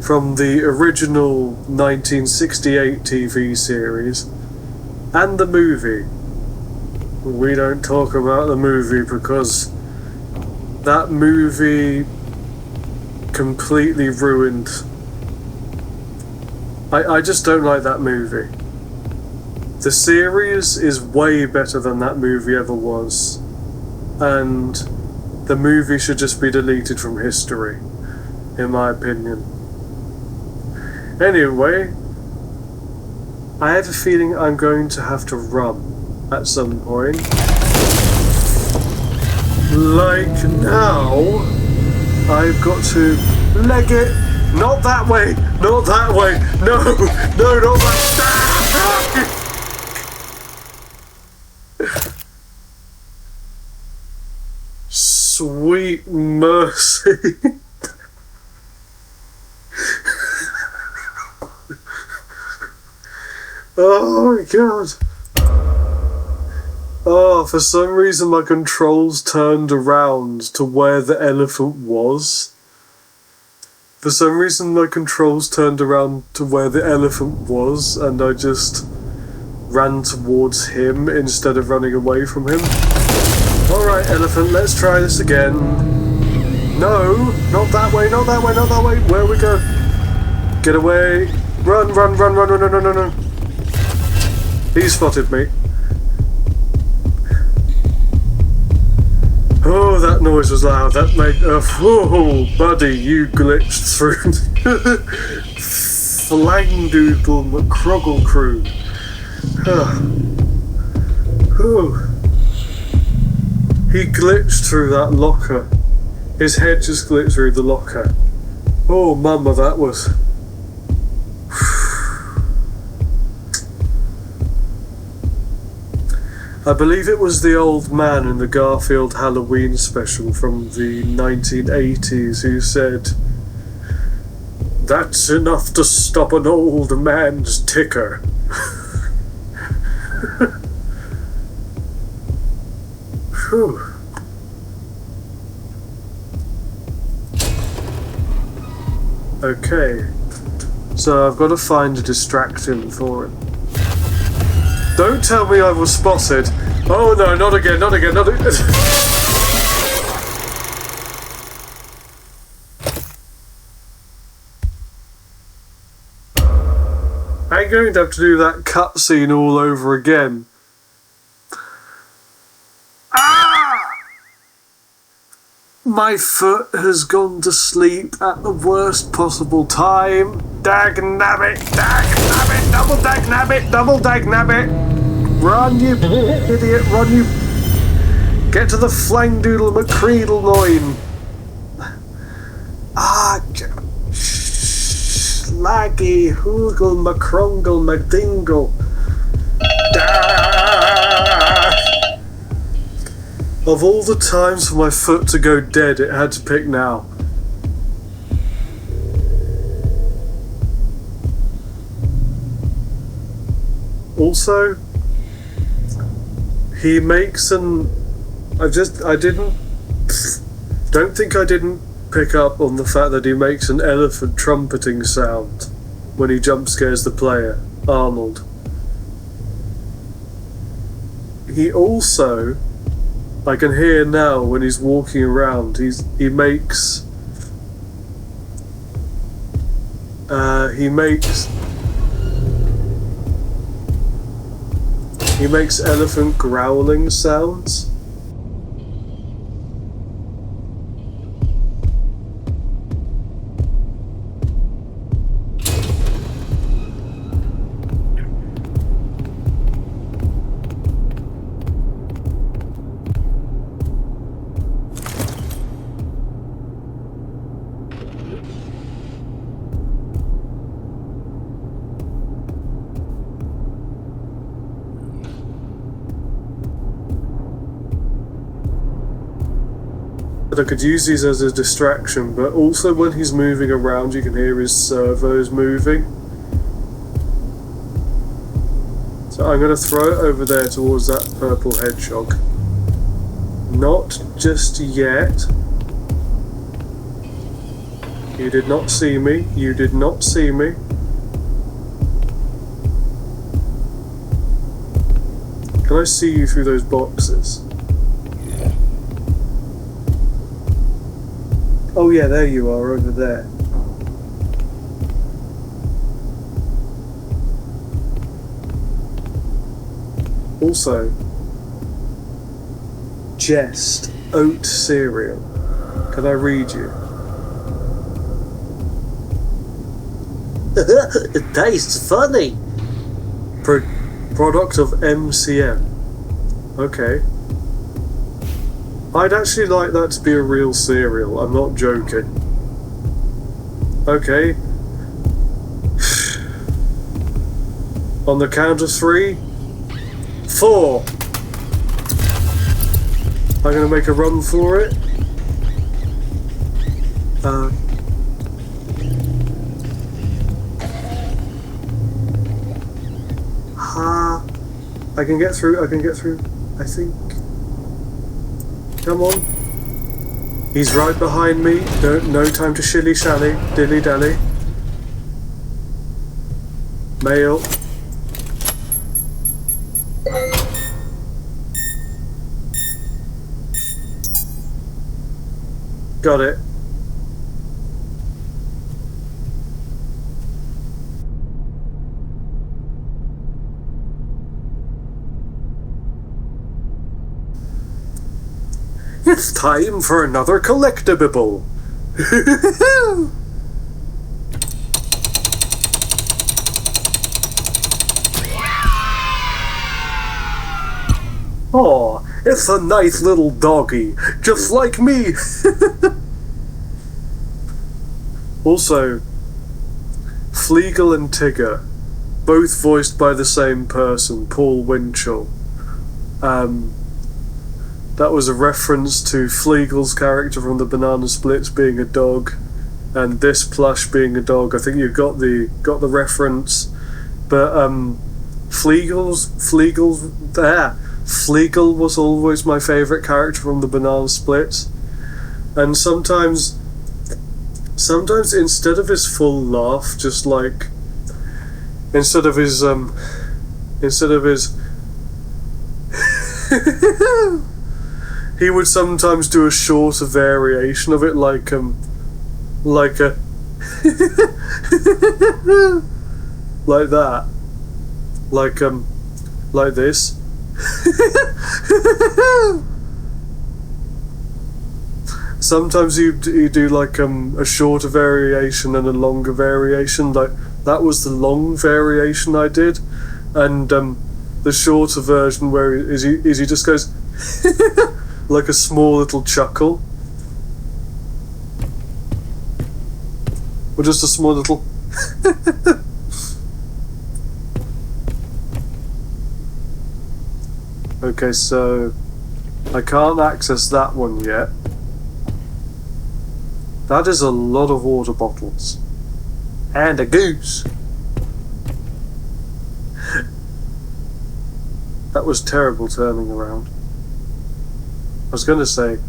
from the original 1968 TV series and the movie. We don't talk about the movie because that movie completely ruined... I just don't like that movie. The series is way better than that movie ever was, and the movie should just be deleted from history, in my opinion. Anyway, I have a feeling I'm going to have to run at some point. Like now, I've got to leg it. Not that way. Not that way. No, no, not that. Sweet mercy. Oh my god. Oh, for some reason my controls turned around to where the elephant was. For some reason my controls turned around to where the elephant was, and I just ran towards him instead of running away from him. Alright, elephant, let's try this again. No, not that way, not that way, not that way. Where we go? Get away. Run, run, run, run, run, run, run, run, run. He spotted me. Oh, that noise was loud. That made... oh, buddy, you glitched through. Flangdoodle McCroggle crew. He glitched through that locker. His head just glitched through the locker. Oh, mama, that was... I believe it was the old man in the Garfield Halloween special from the 1980s who said, "That's enough to stop an old man's ticker." Whew. Okay, so I've got to find a distraction for him. Don't tell me I was spotted. Oh no, not again, not again, not again. I'm going to have to do that cutscene all over again. Ah! My foot has gone to sleep at the worst possible time. Dag-nabbit, dag-nabbit, double dag-nabbit, double dag-nabbit. Run, you idiot, run, you... Get to the Flangdoodle McCreedle loin. Ah, Slaggy, Hoogle, McCrongle, McDingle. Ah! Of all the times for my foot to go dead, it had to pick now. Also, he makes an... don't think I didn't pick up on the fact that he makes an elephant trumpeting sound when he jump scares the player, Arnold. He also, I can hear now when he's walking around, he makes elephant growling sounds. I could use these as a distraction, but also when he's moving around you can hear his servos moving. So I'm going to throw it over there towards that purple hedgehog. Not just yet. You did not see me. You did not see me. Can I see you through those boxes? Oh yeah, there you are, over there. Also, Jest oat cereal. Can I read you? It tastes funny. Product of MCM. Okay. I'd actually like that to be a real cereal. I'm not joking. Okay. On the count of 3, 4. I'm gonna make a run for it. I can get through, I think. Come on. He's right behind me. No time to shilly-shally, dilly-dally. Mail. Got it. It's time for another collectible. Oh, it's a nice little doggy, just like me. Also, Fleagle and Tigger, both voiced by the same person, Paul Winchell. That was a reference to Fleagle's character from the Banana Splits being a dog, and this plush being a dog. I think you got the reference, but Fleagle was always my favourite character from the Banana Splits, and sometimes instead of his full laugh, just like instead of his he would sometimes do a shorter variation of it, like a like that, like this. Sometimes you do like a shorter variation and a longer variation. Like that was the long variation I did, and the shorter version where he just goes like a small little chuckle, or just a small little. Okay, so I can't access that one yet. That is a lot of water bottles. And a goose. That was terrible turning around. I was going to say,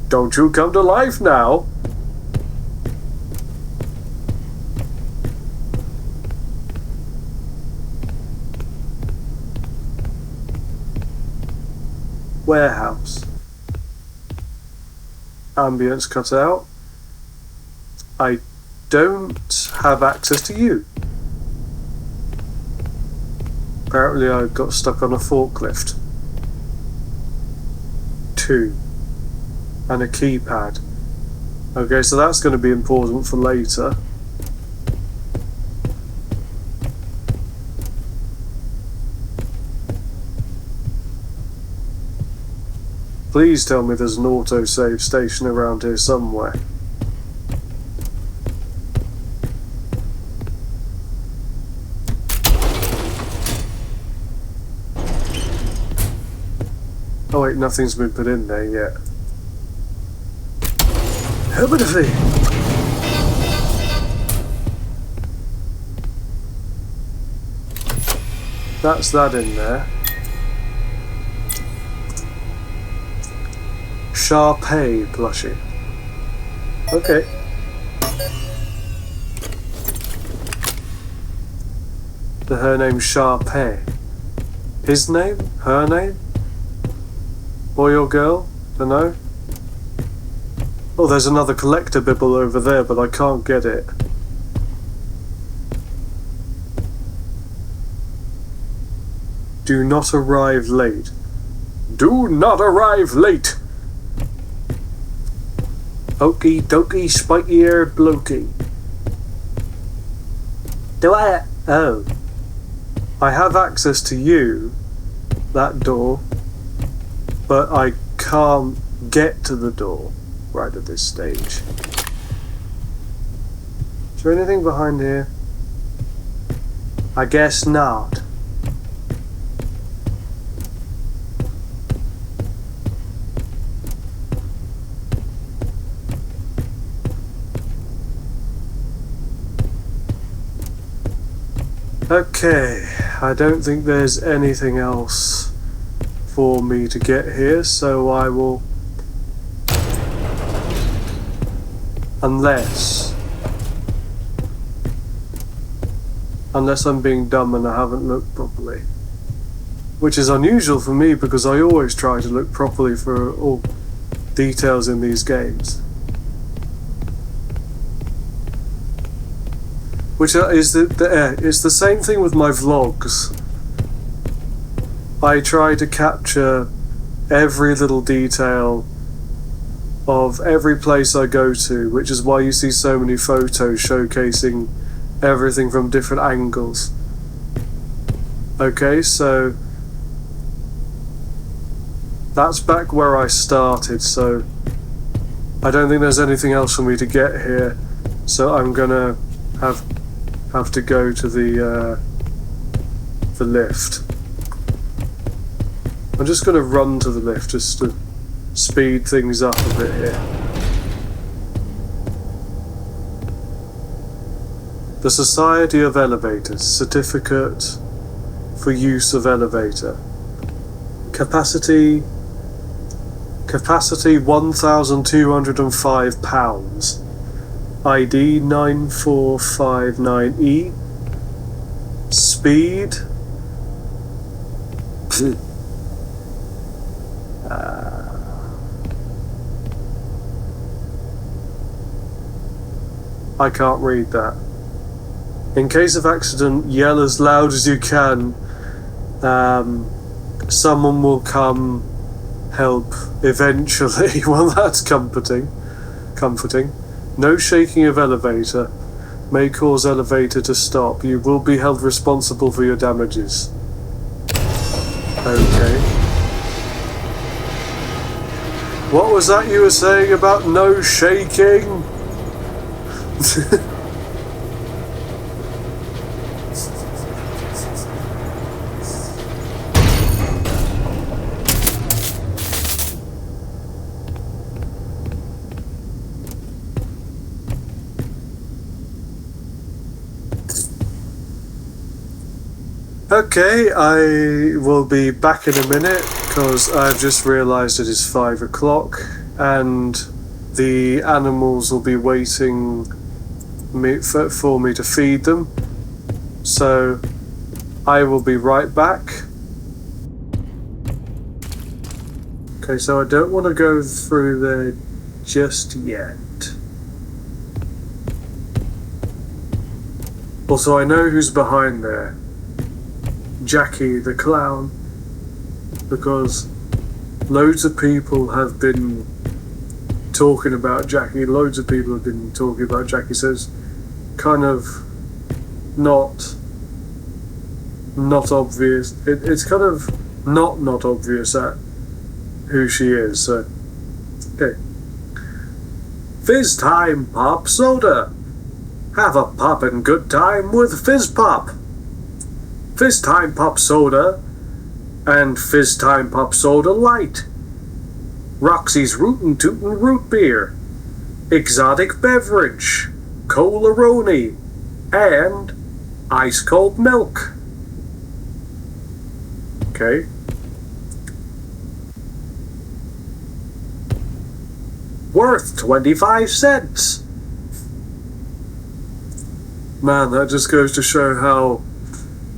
don't you come to life now. Warehouse. Ambience cut out. I don't have access to you. Apparently I got stuck on a forklift. 2. And a keypad. Okay, so that's going to be important for later. Please tell me there's an autosave station around here somewhere. Oh wait, nothing's been put in there yet. Herbidity! That's that in there. Sharpay plushie. Okay. Her name's Sharpay. His name? Her name? Boy or girl? Dunno. Oh, there's another collector bibble over there, but I can't get it. Do not arrive late. Do not arrive late! Okie dokie, spiky-eared blokey. Do I? Oh. I have access to you, that door, but I can't get to the door right at this stage. Is there anything behind here? I guess not. Okay, I don't think there's anything else for me to get here, so I will... Unless I'm being dumb and I haven't looked properly. Which is unusual for me because I always try to look properly for all details in these games. Which is it's the same thing with my vlogs. I try to capture every little detail of every place I go to, which is why you see so many photos showcasing everything from different angles. Okay, so that's back where I started, so I don't think there's anything else for me to get here, so I'm gonna have to go to the lift. I'm just gonna run to the lift just to speed things up a bit here. The Society of Elevators, certificate for use of elevator. Capacity 1,205 pounds. ID 9459E. Speed. I can't read that. In case of accident, yell as loud as you can. Someone will come help eventually. Well, that's comforting. No shaking of elevator may cause elevator to stop. You will be held responsible for your damages. Okay. What was that you were saying about no shaking? Okay, I will be back in a minute because I've just realised it is 5 o'clock and the animals will be waiting for me to feed them. So I will be right back. Okay, so I don't want to go through there just yet. Also, I know who's behind there. Jackie the clown, because loads of people have been talking about Jackie. So it's kind of not obvious. It's kind of not obvious at who she is. So okay. Fizz time, pop soda. Have a poppin' good time with Fizz Pop. Fizz Time Pop Soda and Fizz Time Pop Soda Light. Roxy's Rootin' Tootin' Root Beer. Exotic Beverage. Cola-Roni. And Ice Cold Milk. Okay. Worth 25 cents. Man, that just goes to show how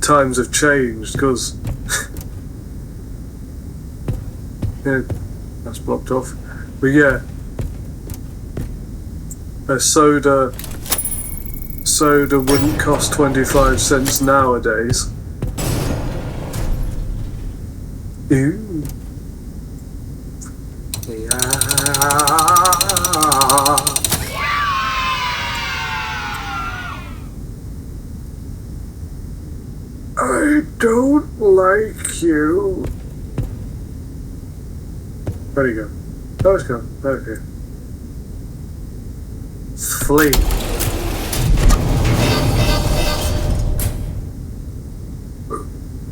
times have changed, because yeah, that's blocked off. But yeah, a soda wouldn't cost 25 cents nowadays. Ooh. I don't like you. Where'd he go? Oh, it's gone. Okay. Flee.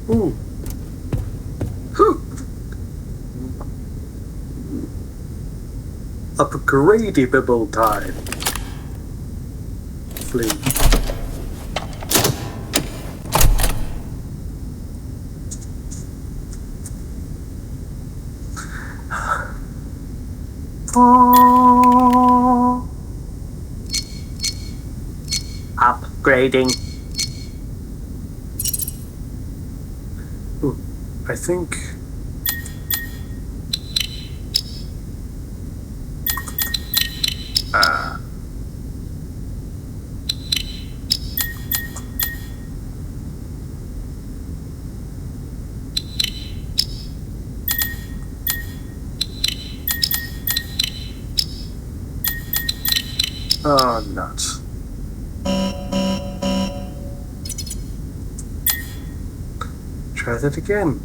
Ooh. Upgradable time. Flee. Upgrading. Ooh, I think. Oh, nuts. Try that again.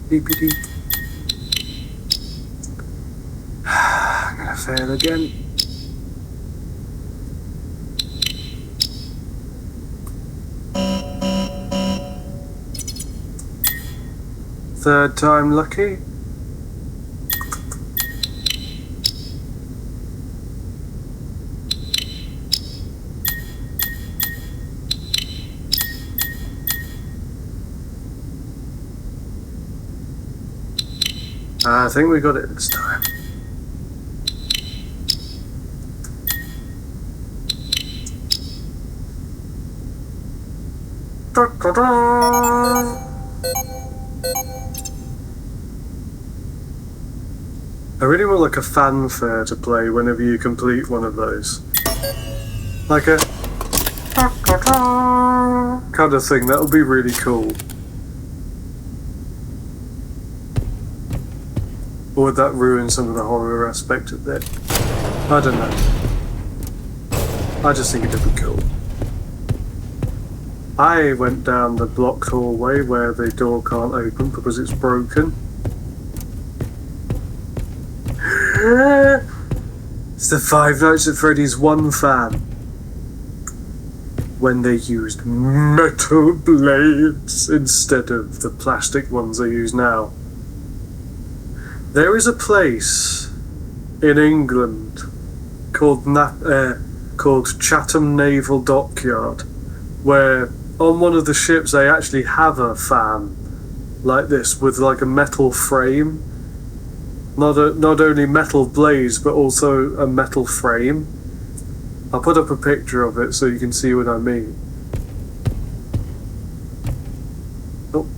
BPD. I'm gonna fail again. Third time lucky. I think we got it this time. I really want like a fanfare to play whenever you complete one of those. Like a kind of thing, that would be really cool. Or would that ruin some of the horror aspect of it? I don't know. I just think it'd be cool. I went down the blocked hallway where the door can't open because it's broken. It's the Five Nights at Freddy's 1 fan. When they used metal blades instead of the plastic ones they use now. There is a place in England called Chatham Naval Dockyard where on one of the ships they actually have a fan like this with like a metal frame. Not only metal blades, but also a metal frame. I'll put up a picture of it so you can see what I mean. Oh.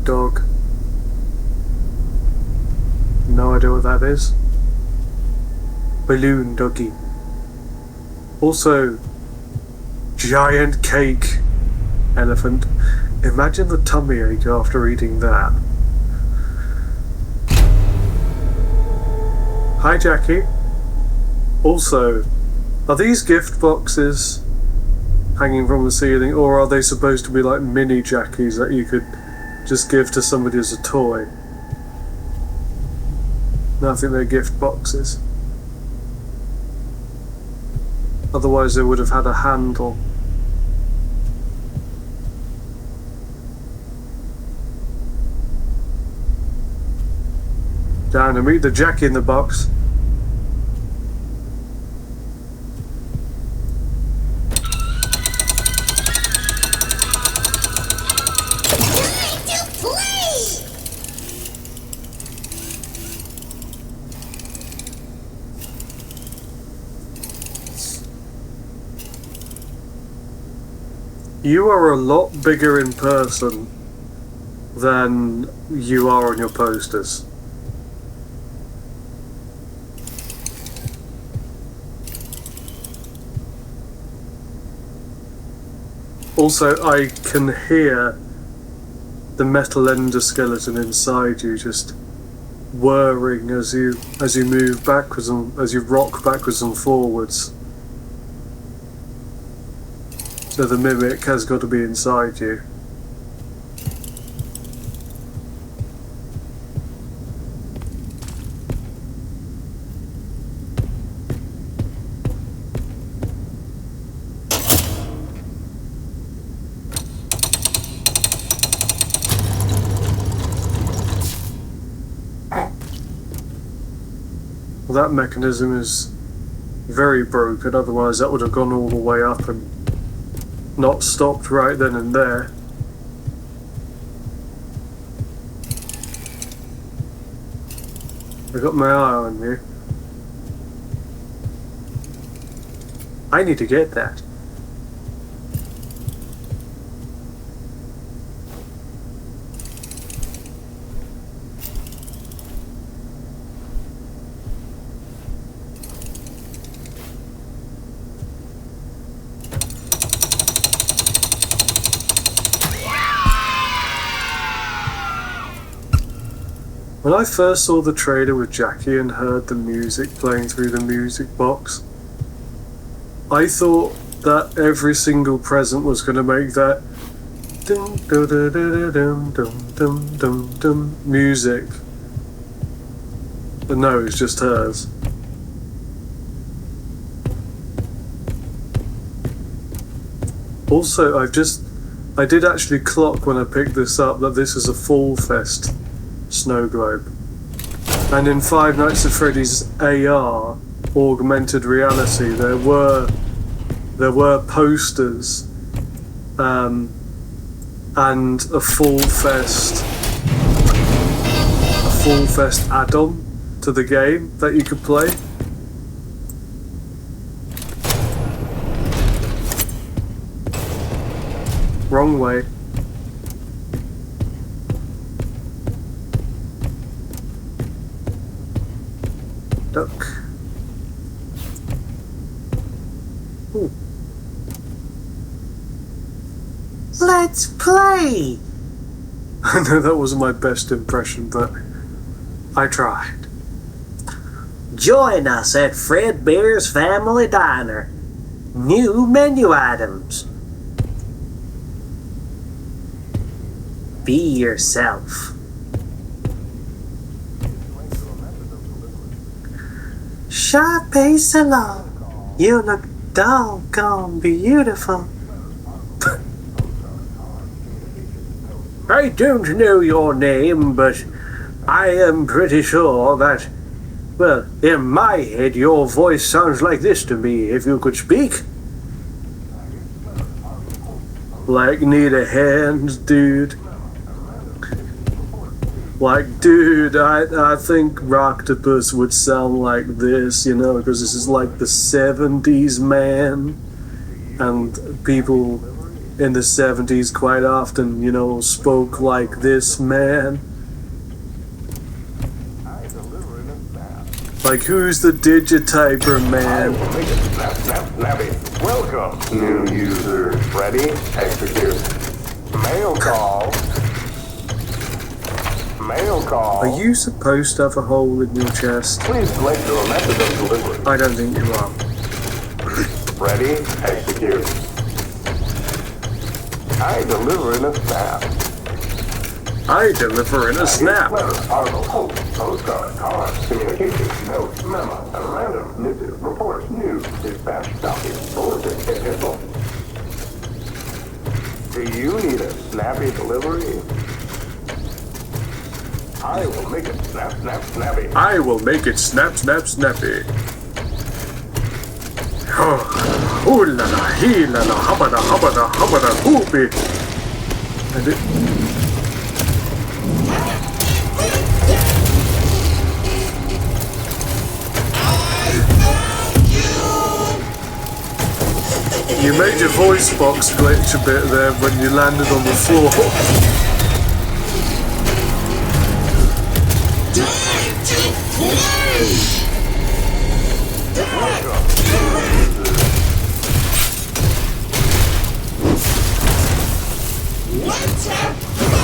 Dog. No idea what that is. Balloon doggy. Also, giant cake elephant. Imagine the tummy ache after eating that. Hi Jackie. Also, are these gift boxes hanging from the ceiling, or are they supposed to be like mini Jackies that you could just give to somebody as a toy? No, I think they're gift boxes. Otherwise they would have had a handle. Down and meet the Jackie in the box. You are a lot bigger in person than you are on your posters. Also, I can hear the metal endoskeleton inside you just whirring as you move backwards and as you rock backwards and forwards. So the mimic has got to be inside you. Well, that mechanism is very broken, otherwise that would have gone all the way up and not stopped right then and there. I got my eye on you. I need to get that. When I first saw the trailer with Jackie and heard the music playing through the music box, I thought that every single present was going to make that dum dum dum dum dum dum dum dum music. But no, it's just hers. Also, I did actually clock when I picked this up that this is a Fall Fest snow globe. And in Five Nights at Freddy's AR, augmented reality, there were posters and a Fall Fest add-on to the game that you could play. Wrong way. Duck. Ooh. Let's play! I know that wasn't my best impression, but I tried. Join us at Fredbear's Family Diner. New menu items. Be yourself. Sharpie Salon. You look doggone beautiful. I don't know your name, but I am pretty sure that, well, in my head your voice sounds like this to me, if you could speak. Like, need a hand, dude. Like, dude, I think Rocktopus would sound like this, you know, because this is like the 70s, man. And people in the 70s quite often, you know, spoke like this, man. Like, who's the digitiper, man? Welcome, new user Freddy. Execute. Mail call. Mail call. Are you supposed to have a hole in your chest? Please select your method of delivery. I don't think you are. Ready? Execute. I deliver in a snap. I deliver in a snap. Letter, article, post, postcard, cards, communications, notes, memo, and random, missive, reports, news, dispatch, document, bulletin, epistle. Do you need a snappy delivery? I will make it snap, snap, snappy. I will make it snap, snap, snappy. Oh, ooh la la, hee la la, habada, habada, habada, hoopy. And it... You made your voice box glitch a bit there when you landed on the floor.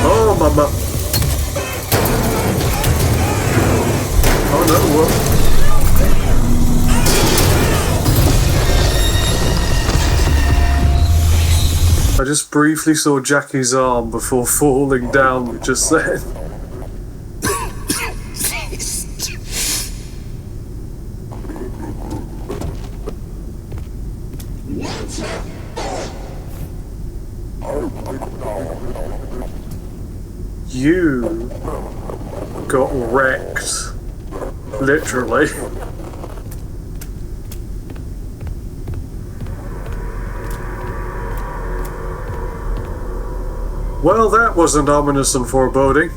Oh, mama. Oh no, what? I just briefly saw Jackie's arm before falling down just then. You got wrecked. Literally. Well, that wasn't ominous and foreboding.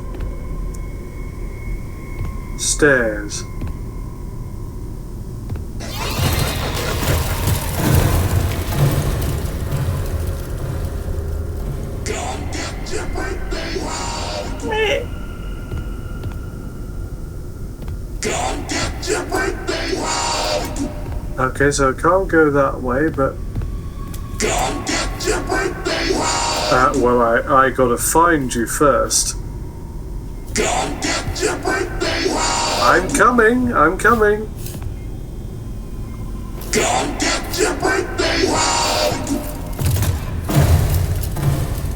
Stairs. Okay, so I can't go that way, but... well, I gotta find you first. I'm coming, I'm coming.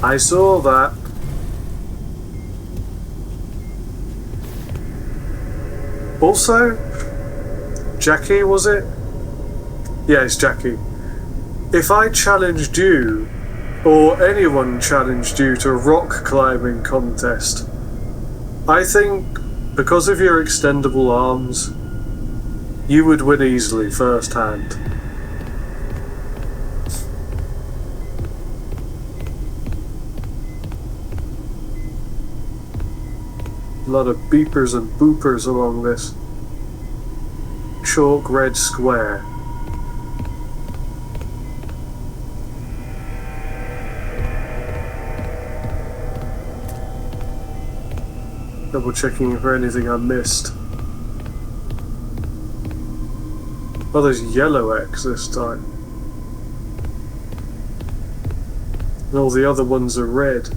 I saw that. Also, Jackie, was it? Yeah, it's Jackie. If I challenged you, or anyone challenged you to a rock climbing contest, I think, because of your extendable arms, you would win easily first hand. A lot of beepers and boopers along this chalk red square. Double checking for anything I missed. Oh, there's yellow X this time. And all the other ones are red.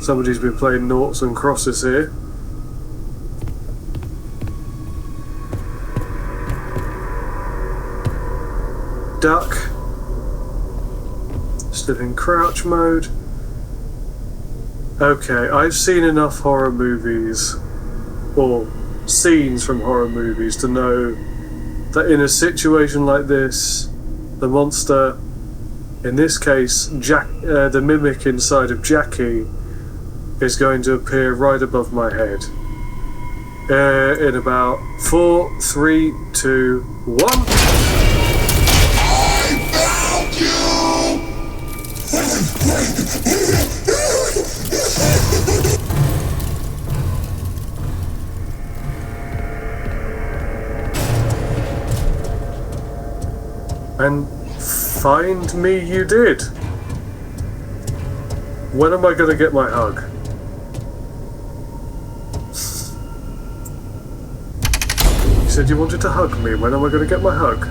Somebody's been playing noughts and crosses here. Duck. Still in crouch mode. Okay, I've seen enough horror movies, or scenes from horror movies, to know that in a situation like this, the monster, in this case, the mimic inside of Jackie, is going to appear right above my head. In about 4, 3, 2, 1. I found you! And find me you did. When am I going to get my hug? You said you wanted to hug me. When am I going to get my hug?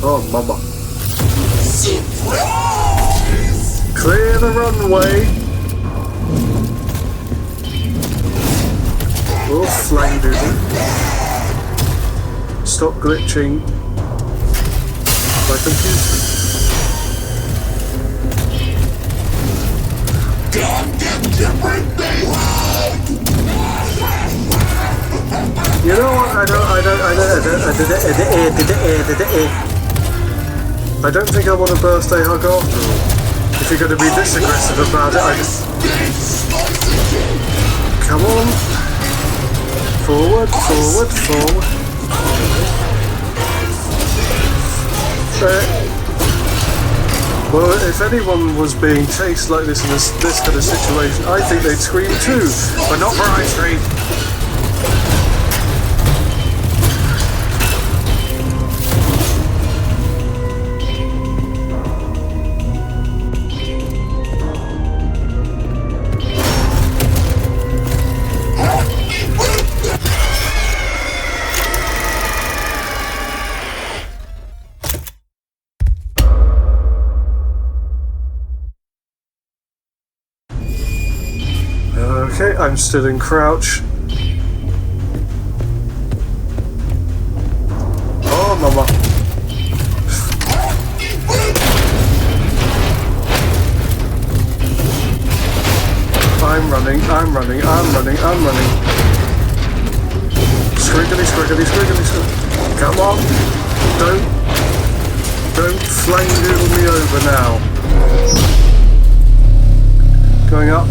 Oh, mama. Surprise! Clear the runway. Oh, flying doodle. Stop glitching my computer. You know what? I don't think I want a birthday hug after all. If you're going to be this aggressive about it, come on. Forward, forward, forward. Well, if anyone was being chased like this in this kind of situation, I think they'd scream too, but not for ice cream. Okay, I'm still in crouch. Oh, mama. I'm running. Squiggly. Come on. Don't flame doodle me over now. Going up.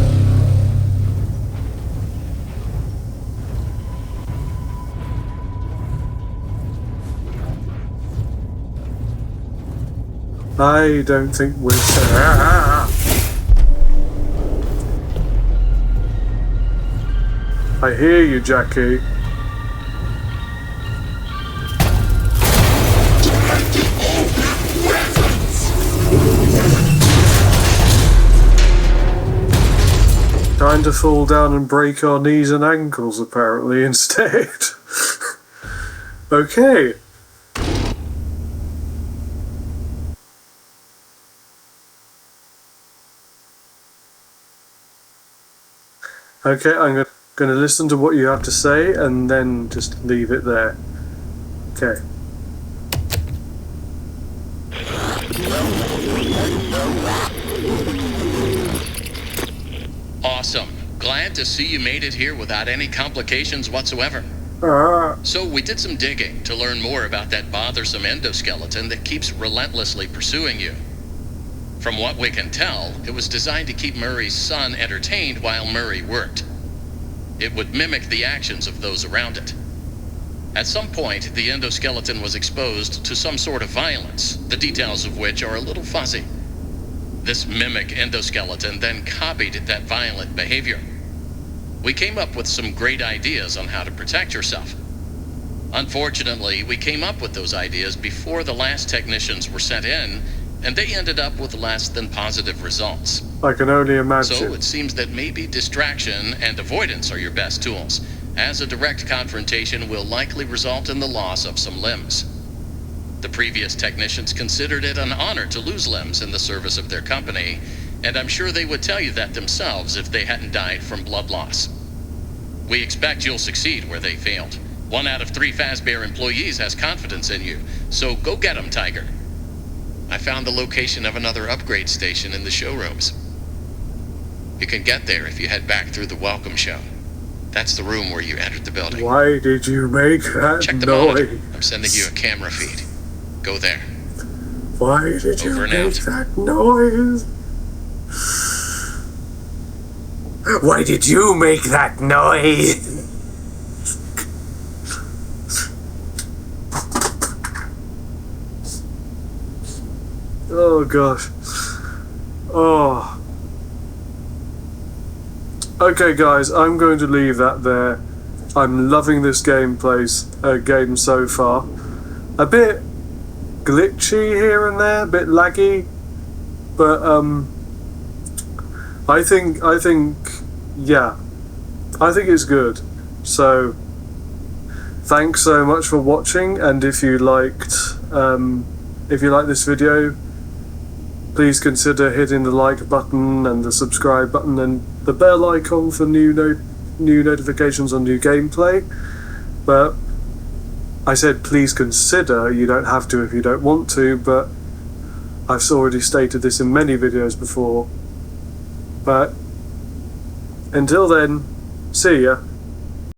I don't think we're I hear you, Jackie. Trying to fall down and break our knees and ankles, apparently, instead. Okay. Okay, I'm going to listen to what you have to say and then just leave it there. Okay. Awesome. Glad to see you made it here without any complications whatsoever. So we did some digging to learn more about that bothersome endoskeleton that keeps relentlessly pursuing you. From what we can tell, it was designed to keep Murray's son entertained while Murray worked. It would mimic the actions of those around it. At some point, the endoskeleton was exposed to some sort of violence, the details of which are a little fuzzy. This mimic endoskeleton then copied that violent behavior. We came up with some great ideas on how to protect yourself. Unfortunately, we came up with those ideas before the last technicians were sent in, and they ended up with less than positive results. I can only imagine. So it seems that maybe distraction and avoidance are your best tools, as a direct confrontation will likely result in the loss of some limbs. The previous technicians considered it an honor to lose limbs in the service of their company, and I'm sure they would tell you that themselves if they hadn't died from blood loss. We expect you'll succeed where they failed. 1 out of 3 Fazbear employees has confidence in you, so go get 'em, Tiger. I found the location of another upgrade station in the showrooms. You can get there if you head back through the welcome show. That's the room where you entered the building. Why did you make that Check the noise? monitor. I'm sending you a camera feed. Go there. Why did you Over and make out. that noise? Why did you make that noise? Oh gosh. Oh. Okay guys, I'm going to leave that there. I'm loving this game so far. A bit glitchy here and there, a bit laggy, but I think it's good. So thanks so much for watching, and if you liked this video, please consider hitting the like button and the subscribe button and the bell icon for new notifications on new gameplay. But I said please consider, you don't have to if you don't want to, but I've already stated this in many videos before. But until then, see ya.